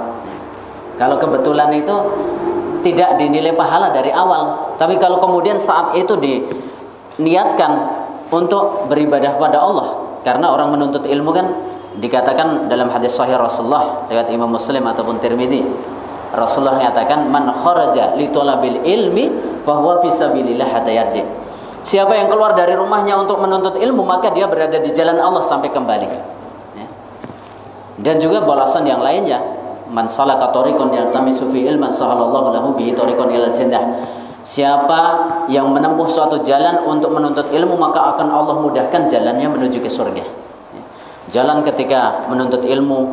Kalau kebetulan itu tidak dinilai pahala dari awal, tapi kalau kemudian saat itu diniatkan untuk beribadah pada Allah, karena orang menuntut ilmu kan dikatakan dalam hadis sahih Rasulullah riwayat Imam Muslim ataupun Tirmidzi, Rasulullah mengatakan man kharaja li talabil ilmi fa huwa fi sabilillah hatta yarji. Siapa yang keluar dari rumahnya untuk menuntut ilmu, maka dia berada di jalan Allah sampai kembali. Ya. Dan juga balasan yang lainnya, man salaka tariqan yaltamisu fi ilman sahalallahu lahu bihi tariqan ilal jannah. Siapa yang menempuh suatu jalan untuk menuntut ilmu, maka akan Allah mudahkan jalannya menuju ke surga. Ya. Jalan ketika menuntut ilmu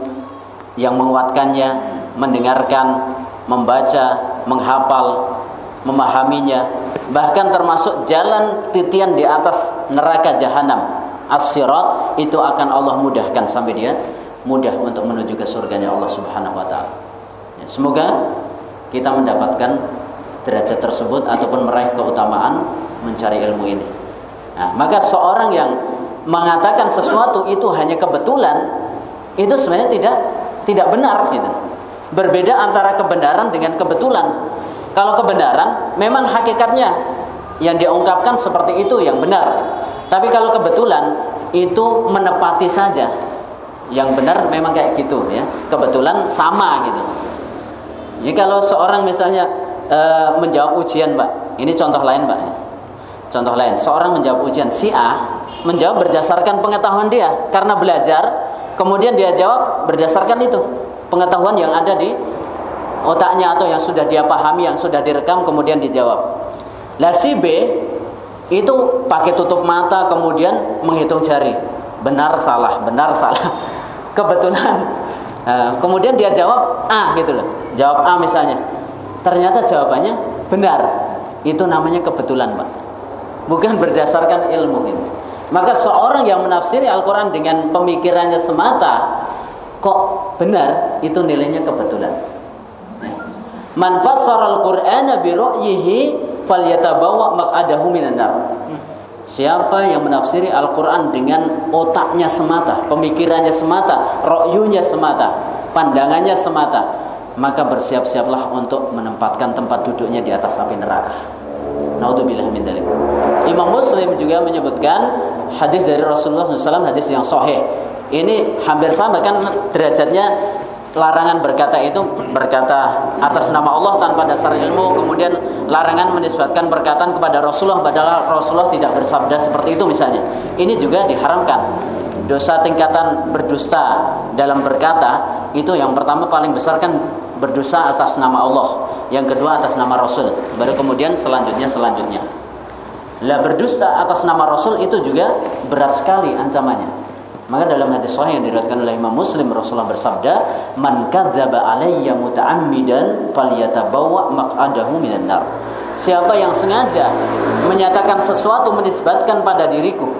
yang menguatkannya, mendengarkan, membaca, menghafal, memahaminya, bahkan termasuk jalan titian di atas neraka jahanam, as-sirat, itu akan Allah mudahkan sampai dia mudah untuk menuju ke surganya Allah Subhanahu wa taala. Ya, semoga kita mendapatkan derajat tersebut ataupun meraih keutamaan mencari ilmu ini. Nah, maka seorang yang mengatakan sesuatu itu hanya kebetulan, itu sebenarnya tidak benar gitu. Berbeda antara kebenaran dengan kebetulan. Kalau kebenaran memang hakikatnya yang diungkapkan seperti itu yang benar. Tapi kalau kebetulan itu menepati saja. Yang benar memang kayak gitu ya. Kebetulan sama gitu. Jadi kalau seorang misalnya menjawab ujian, Pak. Ini contoh lain, Pak. Contoh lain, seorang menjawab ujian, si A menjawab berdasarkan pengetahuan dia karena belajar, kemudian dia jawab berdasarkan itu pengetahuan yang ada di otaknya atau yang sudah dia pahami, yang sudah direkam, kemudian dijawab. Lah si B itu pakai tutup mata kemudian menghitung jari, benar salah kebetulan. Kemudian dia jawab A gitu loh, jawab A misalnya, ternyata jawabannya benar. Itu namanya kebetulan, Pak, bukan berdasarkan ilmu ini. Maka seorang yang menafsiri Al-Quran dengan pemikirannya semata, kok benar, itu nilainya kebetulan. Man fassara al-Qur'ana bi ra'yihi falyatabawa maq'adahu minan nar. Siapa yang menafsiri Al-Quran dengan otaknya semata, pemikirannya semata, ra'yunya semata, pandangannya semata, maka bersiap-siaplah untuk menempatkan tempat duduknya di atas api neraka. Naudzubillah min dzalik. Imam Muslim juga menyebutkan hadis dari Rasulullah SAW, hadis yang sahih. Ini hampir sama kan derajatnya. Larangan berkata itu berkata atas nama Allah tanpa dasar ilmu, kemudian larangan menisbatkan perkataan kepada Rasulullah padahal Rasulullah tidak bersabda seperti itu misalnya. Ini juga diharamkan. Dosa tingkatan berdusta dalam berkata itu yang pertama paling besar kan berdosa atas nama Allah, yang kedua atas nama Rasul, baru kemudian selanjutnya. Lah berdusta atas nama Rasul itu juga berat sekali ancamannya. Maka dalam hadis sahih yang diriwayatkan oleh Imam Muslim, Rasulullah bersabda, "Man kadzdzaba alayya muta'ammidan falyatabawwa maq'adahu minan nar." Siapa yang sengaja menyatakan sesuatu menisbatkan pada diriku,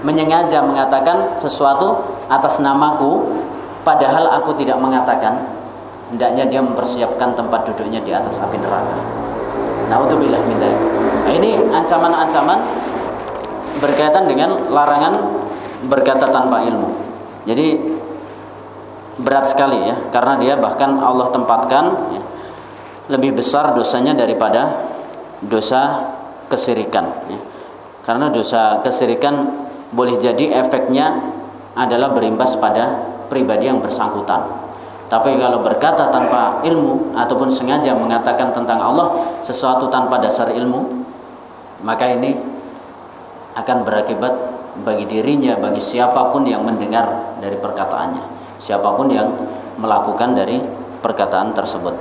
menyengaja mengatakan sesuatu atas namaku padahal aku tidak mengatakan, hendaknya dia mempersiapkan tempat duduknya di atas api neraka. Naudzubillah min dzalik. Ini ancaman-ancaman berkaitan dengan larangan berkata tanpa ilmu. Jadi berat sekali ya, karena dia bahkan Allah tempatkan ya, lebih besar dosanya daripada dosa kesyirikan ya. Karena dosa kesyirikan boleh jadi efeknya adalah berimbas pada pribadi yang bersangkutan. Tapi kalau berkata tanpa ilmu ataupun sengaja mengatakan tentang Allah sesuatu tanpa dasar ilmu, maka ini akan berakibat bagi dirinya, bagi siapapun yang mendengar dari perkataannya, siapapun yang melakukan dari perkataan tersebut.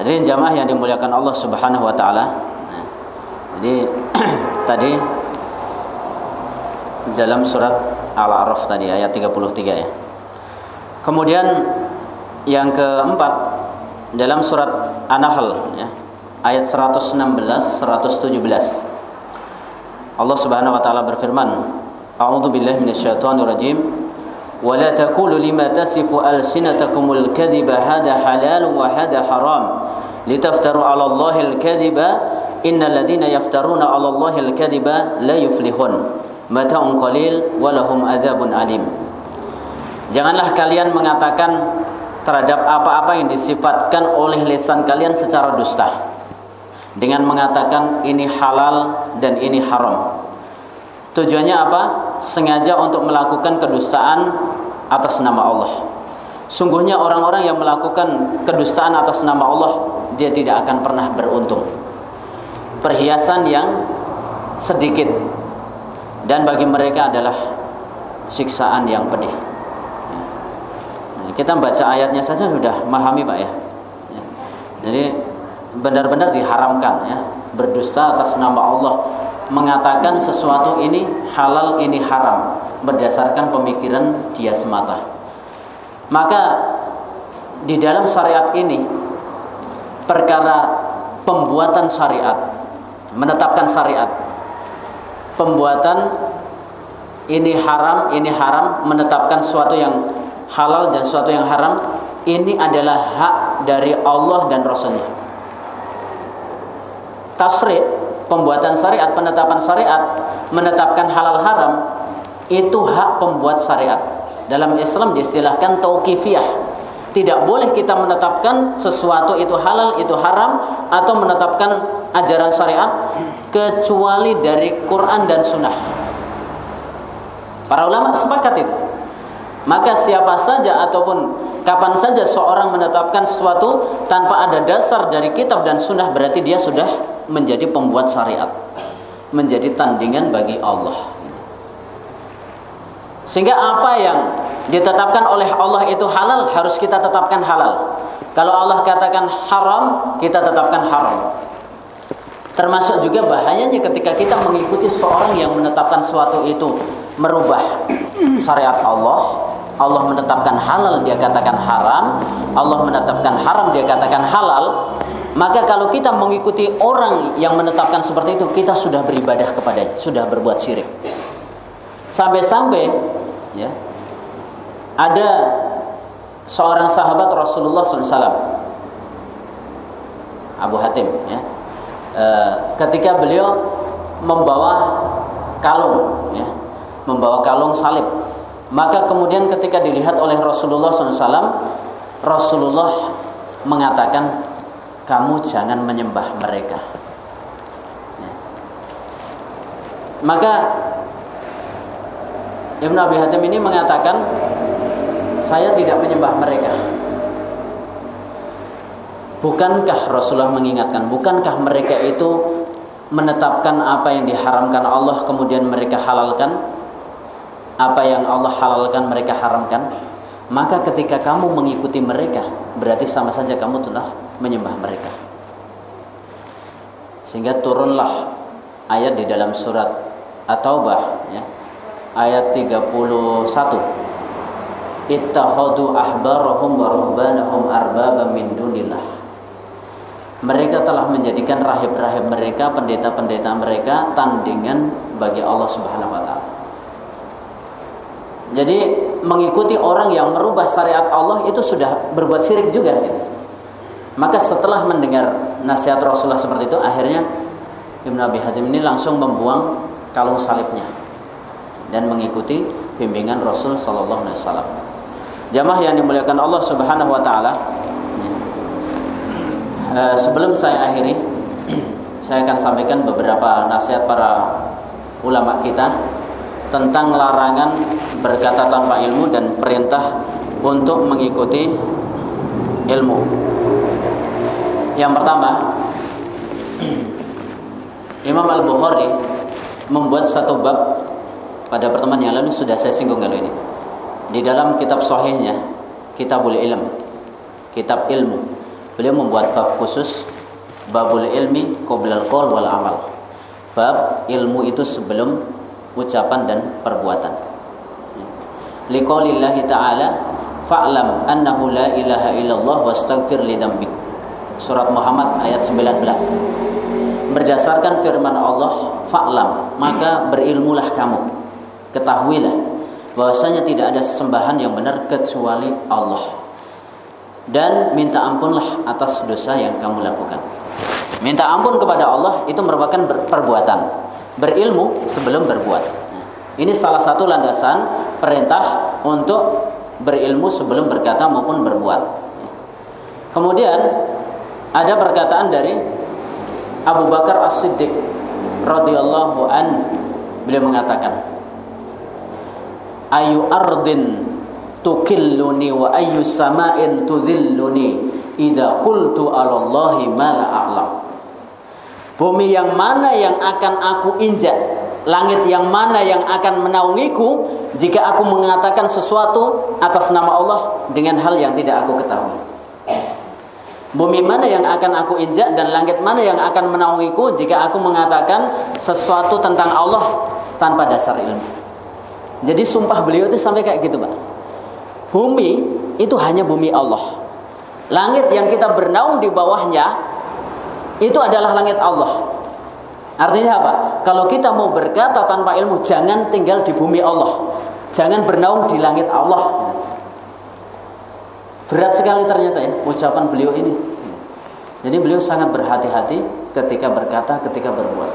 Hadirin jamaah yang dimuliakan Allah Subhanahu wa taala. Jadi tadi dalam surat Al-A'raf tadi ayat 33 ya. Kemudian yang keempat dalam surat An-Nahl ya, ayat 116 117. Allah Subhanahu wa taala berfirman, A'udzu billahi minasyaitonir rajim. Wa la taqulu lima tasifu alsinatakumul kadhiba hadha halal wa hadha haram litaftaru 'ala Allahil kadhiba innal ladzina yaftaruna 'ala Allahil kadhiba la yuflihun mata'un qalil wa lahum adzabun alim. Janganlah kalian mengatakan terhadap apa-apa yang disifatkan oleh lisan kalian secara dusta dengan mengatakan ini halal dan ini haram. Tujuannya apa? Sengaja untuk melakukan kedustaan atas nama Allah. Sungguhnya orang-orang yang melakukan kedustaan atas nama Allah, dia tidak akan pernah beruntung. Perhiasan yang sedikit, dan bagi mereka adalah siksaan yang pedih. Kita baca ayatnya saja sudah memahami Pak ya. Jadi benar-benar diharamkan ya, berdusta atas nama Allah, mengatakan sesuatu ini halal ini haram berdasarkan pemikiran dia semata. Maka di dalam syariat ini perkara pembuatan syariat, menetapkan syariat, pembuatan ini haram, menetapkan sesuatu yang halal dan sesuatu yang haram, ini adalah hak dari Allah dan Rasulnya. Tasri', pembuatan syariat, penetapan syariat, menetapkan halal haram, itu hak pembuat syariat. Dalam Islam diistilahkan tauqifiyah. Tidak boleh kita menetapkan sesuatu itu halal, itu haram, atau menetapkan ajaran syariat kecuali dari Quran dan Sunnah. Para ulama sepakat itu. Maka siapa saja ataupun kapan saja seorang menetapkan sesuatu tanpa ada dasar dari kitab dan sunnah, berarti dia sudah menjadi pembuat syariat, menjadi tandingan bagi Allah. Sehingga apa yang ditetapkan oleh Allah itu halal, harus kita tetapkan halal. Kalau Allah katakan haram, kita tetapkan haram. Termasuk juga bahayanya ketika kita mengikuti seorang yang menetapkan sesuatu itu merubah syariat Allah. Allah menetapkan halal, dia katakan haram. Allah menetapkan haram, dia katakan halal. Maka kalau kita mengikuti orang yang menetapkan seperti itu, kita sudah beribadah kepadanya, sudah berbuat syirik. Sampai-sampai ya, ada seorang sahabat Rasulullah SAW, Abu Hatim ya, ketika beliau membawa kalung ya, membawa kalung salib. Maka kemudian ketika dilihat oleh Rasulullah SAW, Rasulullah mengatakan, kamu jangan menyembah mereka ya. Maka Ibn Abi Hatim ini mengatakan, saya tidak menyembah mereka. Bukankah Rasulullah mengingatkan, bukankah mereka itu menetapkan apa yang diharamkan Allah, kemudian mereka halalkan? Apa yang Allah halalkan mereka haramkan? Maka ketika kamu mengikuti mereka, berarti sama saja kamu telah menyembah mereka. Sehingga turunlah ayat di dalam surat At-Taubah ya, ayat 31. Ittakhadhu ahbarahum wa ruhbanahum arbaba min dunillah. Mereka telah menjadikan rahib-rahib mereka, pendeta-pendeta mereka tandingan bagi Allah Subhanahu wa taala. Jadi mengikuti orang yang merubah syariat Allah itu sudah berbuat syirik juga gitu. Maka setelah mendengar nasihat Rasulullah seperti itu, akhirnya Ibn Abi Hatim ini langsung membuang kalung salibnya dan mengikuti bimbingan Rasul sallallahu alaihi wasallam. Jamaah yang dimuliakan Allah Subhanahu wa taala, sebelum saya akhiri, saya akan sampaikan beberapa nasihat para ulama kita tentang larangan berkata tanpa ilmu dan perintah untuk mengikuti ilmu. Yang pertama, Imam Al-Bukhari membuat satu bab pada pertemuan yang lalu, sudah saya singgung kalau ini. Di dalam kitab sahihnya, Kitabul Ilm, kitab ilmu, beliau membuat bab khusus, Babul Ilmi Qoblal Qaul wal Amal. Bab ilmu itu sebelum ucapan dan perbuatan. Liqaulillahi ta'ala fa'lam annahu la ilaha illallah wastaghfir lidzambik. Surat Muhammad ayat 19. Berdasarkan firman Allah, fa'lam, maka berilmulah kamu, ketahuilah bahwasanya tidak ada sesembahan yang benar kecuali Allah, dan minta ampunlah atas dosa yang kamu lakukan. Minta ampun kepada Allah itu merupakan perbuatan. Berilmu sebelum berbuat. Ini salah satu landasan perintah untuk berilmu sebelum berkata maupun berbuat. Kemudian ada perkataan dari Abu Bakar As-Siddiq radhiyallahu anhu, beliau mengatakan, ayu ardin tukilluni wa ayu sama'in tudhilluni idza qultu 'ala Allahi ma la a'lam. Bumi yang mana yang akan aku injak, langit yang mana yang akan menaungiku jika aku mengatakan sesuatu atas nama Allah dengan hal yang tidak aku ketahui. Bumi mana yang akan aku injak dan langit mana yang akan menaungiku jika aku mengatakan sesuatu tentang Allah tanpa dasar ilmu. Jadi sumpah beliau itu sampai kayak gitu, Pak. Bumi itu hanya bumi Allah. Langit yang kita bernaung di bawahnya itu adalah langit Allah. Artinya apa? Kalau kita mau berkata tanpa ilmu, jangan tinggal di bumi Allah, jangan bernaung di langit Allah. Berat sekali ternyata ya ucapan beliau ini. Jadi beliau sangat berhati-hati ketika berkata, ketika berbuat.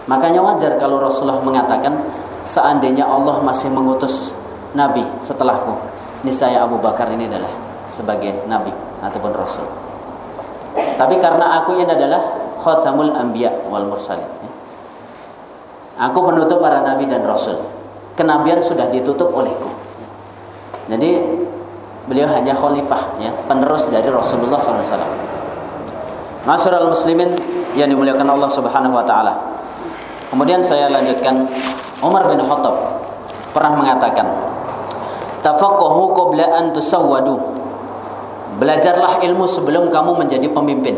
Makanya wajar kalau Rasulullah mengatakan, seandainya Allah masih mengutus Nabi setelahku, niscaya Abu Bakar ini adalah sebagai Nabi ataupun Rasul. Tapi karena aku ini adalah khatamul anbiya wal mursalin, aku penutup para nabi dan rasul, kenabian sudah ditutup olehku. Jadi beliau hanya khalifah, ya, penerus dari Rasulullah SAW. Ma'asyiral muslimin yang dimuliakan Allah Subhanahu wa taala. Kemudian saya lanjutkan, Umar bin Khattab pernah mengatakan, tafaqahu qabla an tusawwadu. Belajarlah ilmu sebelum kamu menjadi pemimpin.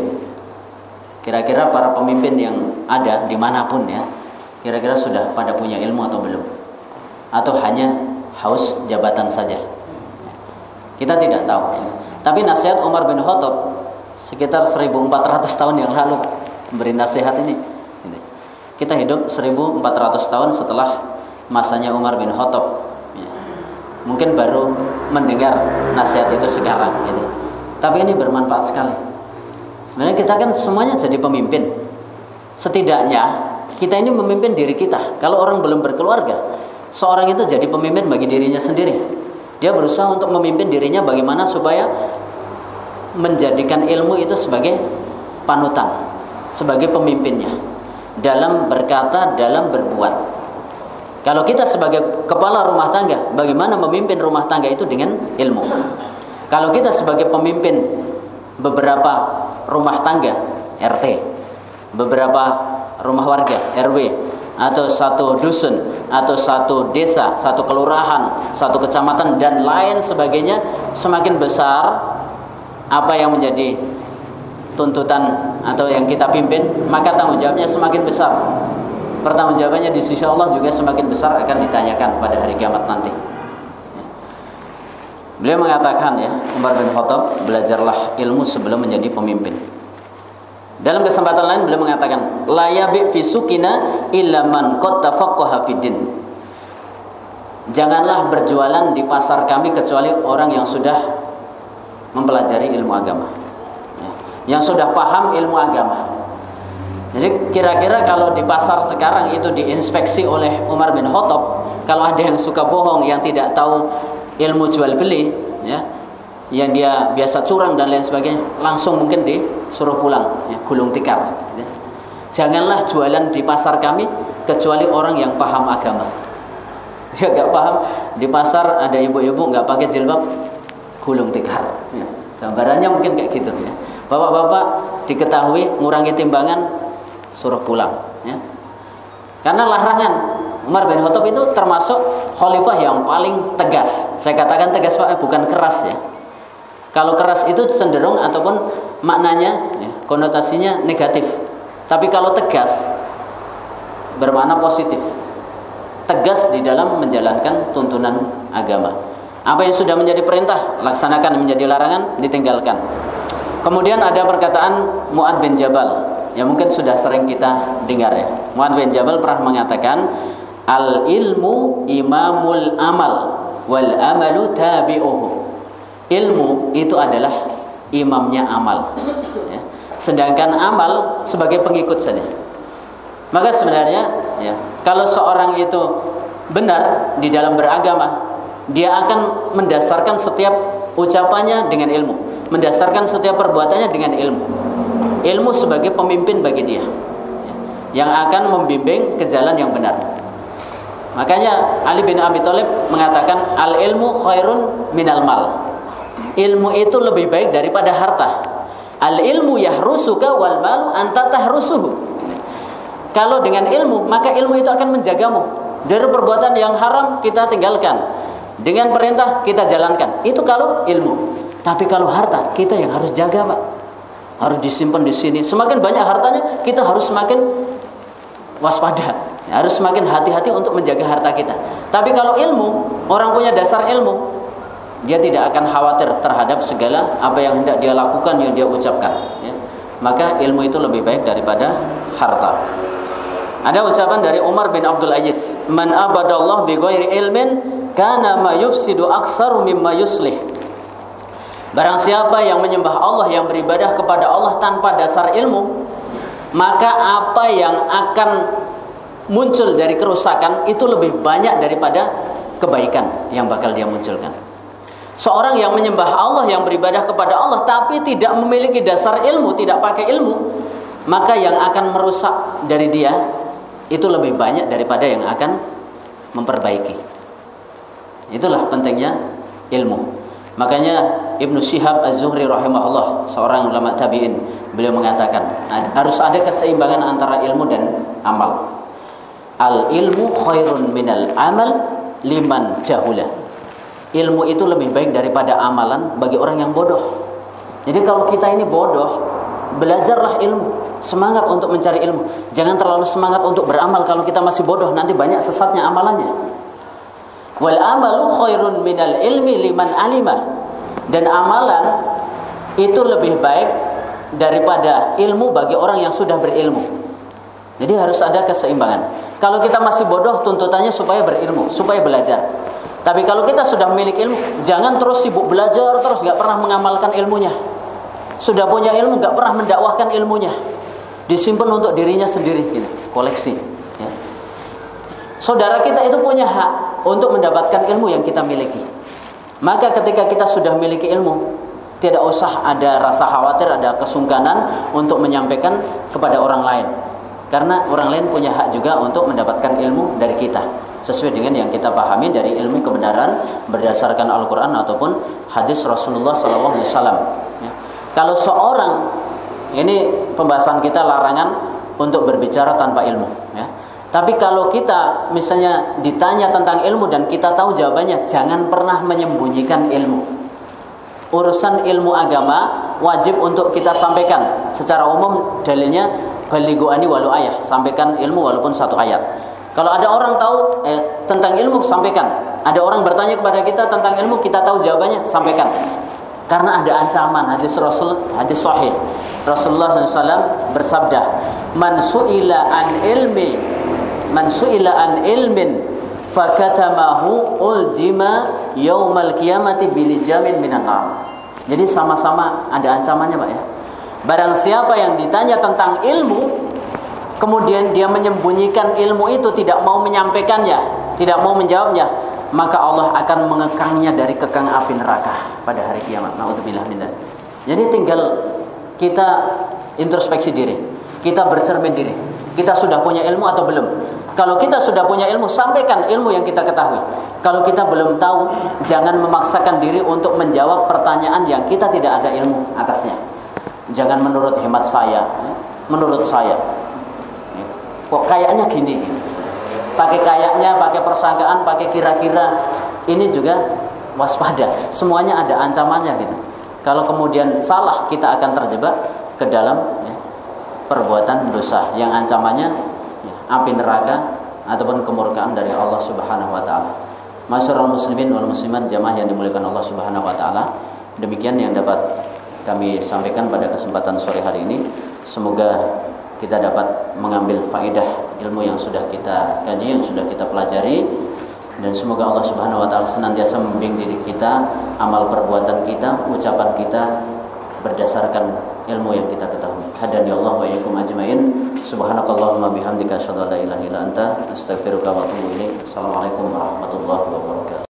Kira-kira para pemimpin yang ada dimanapun ya, kira-kira sudah pada punya ilmu atau belum? Atau hanya haus jabatan saja? Kita tidak tahu. Tapi nasihat Umar bin Khattab sekitar 1400 tahun yang lalu beri nasihat ini. Kita hidup 1400 tahun setelah masanya Umar bin Khattab. Mungkin baru mendengar nasihat itu sekarang gitu. Tapi ini bermanfaat sekali. Sebenarnya kita kan semuanya jadi pemimpin. Setidaknya kita ini memimpin diri kita. Kalau orang belum berkeluarga, seorang itu jadi pemimpin bagi dirinya sendiri. Dia berusaha untuk memimpin dirinya bagaimana supaya menjadikan ilmu itu sebagai panutan, sebagai pemimpinnya dalam berkata, dalam berbuat. Kalau kita sebagai kepala rumah tangga, bagaimana memimpin rumah tangga itu dengan ilmu. Kalau kita sebagai pemimpin beberapa rumah tangga, RT, beberapa rumah warga, RW, atau satu dusun, atau satu desa, satu kelurahan, satu kecamatan, dan lain sebagainya, semakin besar apa yang menjadi tuntutan atau yang kita pimpin, maka tanggung jawabnya semakin besar. Pertanggungjawabannya di sisi Allah juga semakin besar, akan ditanyakan pada hari kiamat nanti. Beliau mengatakan ya, Umar bin Khattab, belajarlah ilmu sebelum menjadi pemimpin. Dalam kesempatan lain beliau mengatakan, la yabi fi sukina illa man qad tafaqqaha fid din. Janganlah berjualan di pasar kami kecuali orang yang sudah mempelajari ilmu agama, yang sudah paham ilmu agama. Jadi kira-kira kalau di pasar sekarang itu diinspeksi oleh Umar bin Khattab, kalau ada yang suka bohong, yang tidak tahu ilmu jual beli, ya, yang dia biasa curang dan lain sebagainya, langsung mungkin disuruh pulang, ya, gulung tikar. Ya. Janganlah jualan di pasar kami kecuali orang yang paham agama. Ya, nggak paham, di pasar ada ibu-ibu nggak pakai jilbab, gulung tikar. Ya. Gambarannya mungkin kayak gitu. Ya. Bapak-bapak diketahui ngurangi timbangan, suruh pulang. Ya. Karena larangan. Umar bin Khattab itu termasuk khalifah yang paling tegas. Saya katakan tegas Pak, bukan keras ya. Kalau keras itu cenderung ataupun maknanya ya, konotasinya negatif. Tapi kalau tegas bermakna positif. tegas di dalam menjalankan tuntunan agama. Apa yang sudah menjadi perintah, laksanakan, menjadi larangan, ditinggalkan. Kemudian ada perkataan Mu'adz bin Jabal yang mungkin sudah sering kita dengar ya. Mu'adz bin Jabal pernah mengatakan, al-ilmu imamul amal wal amalu tabi'uhu. Ilmu itu adalah imamnya amal ya. Sedangkan amal sebagai pengikut saja. Maka sebenarnya ya, kalau seorang itu benar di dalam beragama, dia akan mendasarkan setiap ucapannya dengan ilmu, mendasarkan setiap perbuatannya dengan ilmu. Ilmu sebagai pemimpin bagi dia ya, yang akan membimbing ke jalan yang benar. Makanya Ali bin Abi Thalib mengatakan, al ilmu khairun minal mal. Ilmu itu lebih baik daripada harta. Al ilmu yahrusuka wal malu anta tahrusuhu. Kalau dengan ilmu, maka ilmu itu akan menjagamu dari perbuatan yang haram kita tinggalkan, dengan perintah kita jalankan. Itu kalau ilmu. Tapi kalau harta, kita yang harus jaga, Pak. Harus disimpan di sini. Semakin banyak hartanya, kita harus semakin waspada. Harus semakin hati-hati untuk menjaga harta kita. Tapi kalau ilmu, orang punya dasar ilmu, dia tidak akan khawatir terhadap segala apa yang hendak dia lakukan, yang dia ucapkan ya. Maka ilmu itu lebih baik daripada harta. Ada ucapan dari Umar bin Abdul Aziz, man abadallah bi ghairi ilmin kana ma yufsidu aktsaru mimma yuslih. Barang siapa yang menyembah Allah, yang beribadah kepada Allah tanpa dasar ilmu, maka apa yang akan muncul dari kerusakan itu lebih banyak daripada kebaikan yang bakal dia munculkan. Seorang yang menyembah Allah, yang beribadah kepada Allah tapi tidak memiliki dasar ilmu, tidak pakai ilmu, maka yang akan merusak dari dia itu lebih banyak daripada yang akan memperbaiki. Itulah pentingnya ilmu. Makanya Ibnu Syihab Az-Zuhri rahimahullah, seorang ulama tabi'in, beliau mengatakan harus ada keseimbangan antara ilmu dan amal. Al ilmu khairun minal amal liman jahula. Ilmu itu lebih baik daripada amalan bagi orang yang bodoh. Jadi kalau kita ini bodoh, belajarlah ilmu. Semangat untuk mencari ilmu. Jangan terlalu semangat untuk beramal kalau kita masih bodoh, nanti banyak sesatnya amalannya. Wal amalu khairun minal ilmi liman alima. Dan amalan itu lebih baik daripada ilmu bagi orang yang sudah berilmu. Jadi harus ada keseimbangan. Kalau kita masih bodoh, tuntutannya supaya berilmu, supaya belajar. Tapi kalau kita sudah memiliki ilmu, jangan terus sibuk belajar, terus gak pernah mengamalkan ilmunya. Sudah punya ilmu, gak pernah mendakwahkan ilmunya. Disimpan untuk dirinya sendiri, gitu. Koleksi ya. Saudara kita itu punya hak untuk mendapatkan ilmu yang kita miliki. Maka ketika kita sudah memiliki ilmu, tidak usah ada rasa khawatir, ada kesungkanan untuk menyampaikan kepada orang lain. Karena orang lain punya hak juga untuk mendapatkan ilmu dari kita, sesuai dengan yang kita pahami dari ilmu kebenaran berdasarkan Al-Quran ataupun hadis Rasulullah SAW ya. Kalau seorang, ini pembahasan kita larangan untuk berbicara tanpa ilmu ya. Tapi kalau kita misalnya ditanya tentang ilmu dan kita tahu jawabannya, jangan pernah menyembunyikan ilmu. Urusan ilmu agama wajib untuk kita sampaikan. Secara umum dalilnya balighu ani walau ayah, sampaikan ilmu walaupun satu ayat. Kalau ada orang tahu tentang ilmu, sampaikan. Ada orang bertanya kepada kita tentang ilmu, kita tahu jawabannya, sampaikan. Karena ada ancaman, hadis Rasul, hadis sahih. Rasulullah SAW bersabda, man su'ila an ilmin fakatamahu uljima yaumal qiyamati bilijamin minan nar. Jadi sama-sama ada ancamannya, Pak ya. Barang siapa yang ditanya tentang ilmu, kemudian dia menyembunyikan ilmu itu, tidak mau menyampaikannya, tidak mau menjawabnya, maka Allah akan mengekangnya dari kekang api neraka pada hari kiamat. Na'udzubillah min dzalik. Jadi tinggal kita introspeksi diri, kita bercermin diri. Kita sudah punya ilmu atau belum? Kalau kita sudah punya ilmu, sampaikan ilmu yang kita ketahui. Kalau kita belum tahu, jangan memaksakan diri untuk menjawab pertanyaan yang kita tidak ada ilmu atasnya. Jangan menurut hemat saya, menurut saya. Kok kayaknya gini. Pakai kayaknya, pakai persangkaan, pakai kira-kira. Ini juga waspada. Semuanya ada ancamannya gitu. Kalau kemudian salah, kita akan terjebak ke dalam perbuatan dosa yang ancamannya api neraka ataupun kemurkaan dari Allah Subhanahu wa taala. Masyarul muslimin wal muslimat, jamaah yang dimuliakan Allah Subhanahu wa taala, demikian yang dapat kami sampaikan pada kesempatan sore hari ini. Semoga kita dapat mengambil faedah ilmu yang sudah kita kaji, yang sudah kita pelajari, dan semoga Allah Subhanahu wa taala senantiasa membimbing diri kita, amal perbuatan kita, ucapan kita berdasarkan ilmu yang kita ketahui. Hadani Allah wa iyyakum ajmain. Subhanakallahumma bihamdika asyhadu an la ilaha illa anta astaghfiruka wa atubu ilaik. Assalamualaikum warahmatullahi wabarakatuh.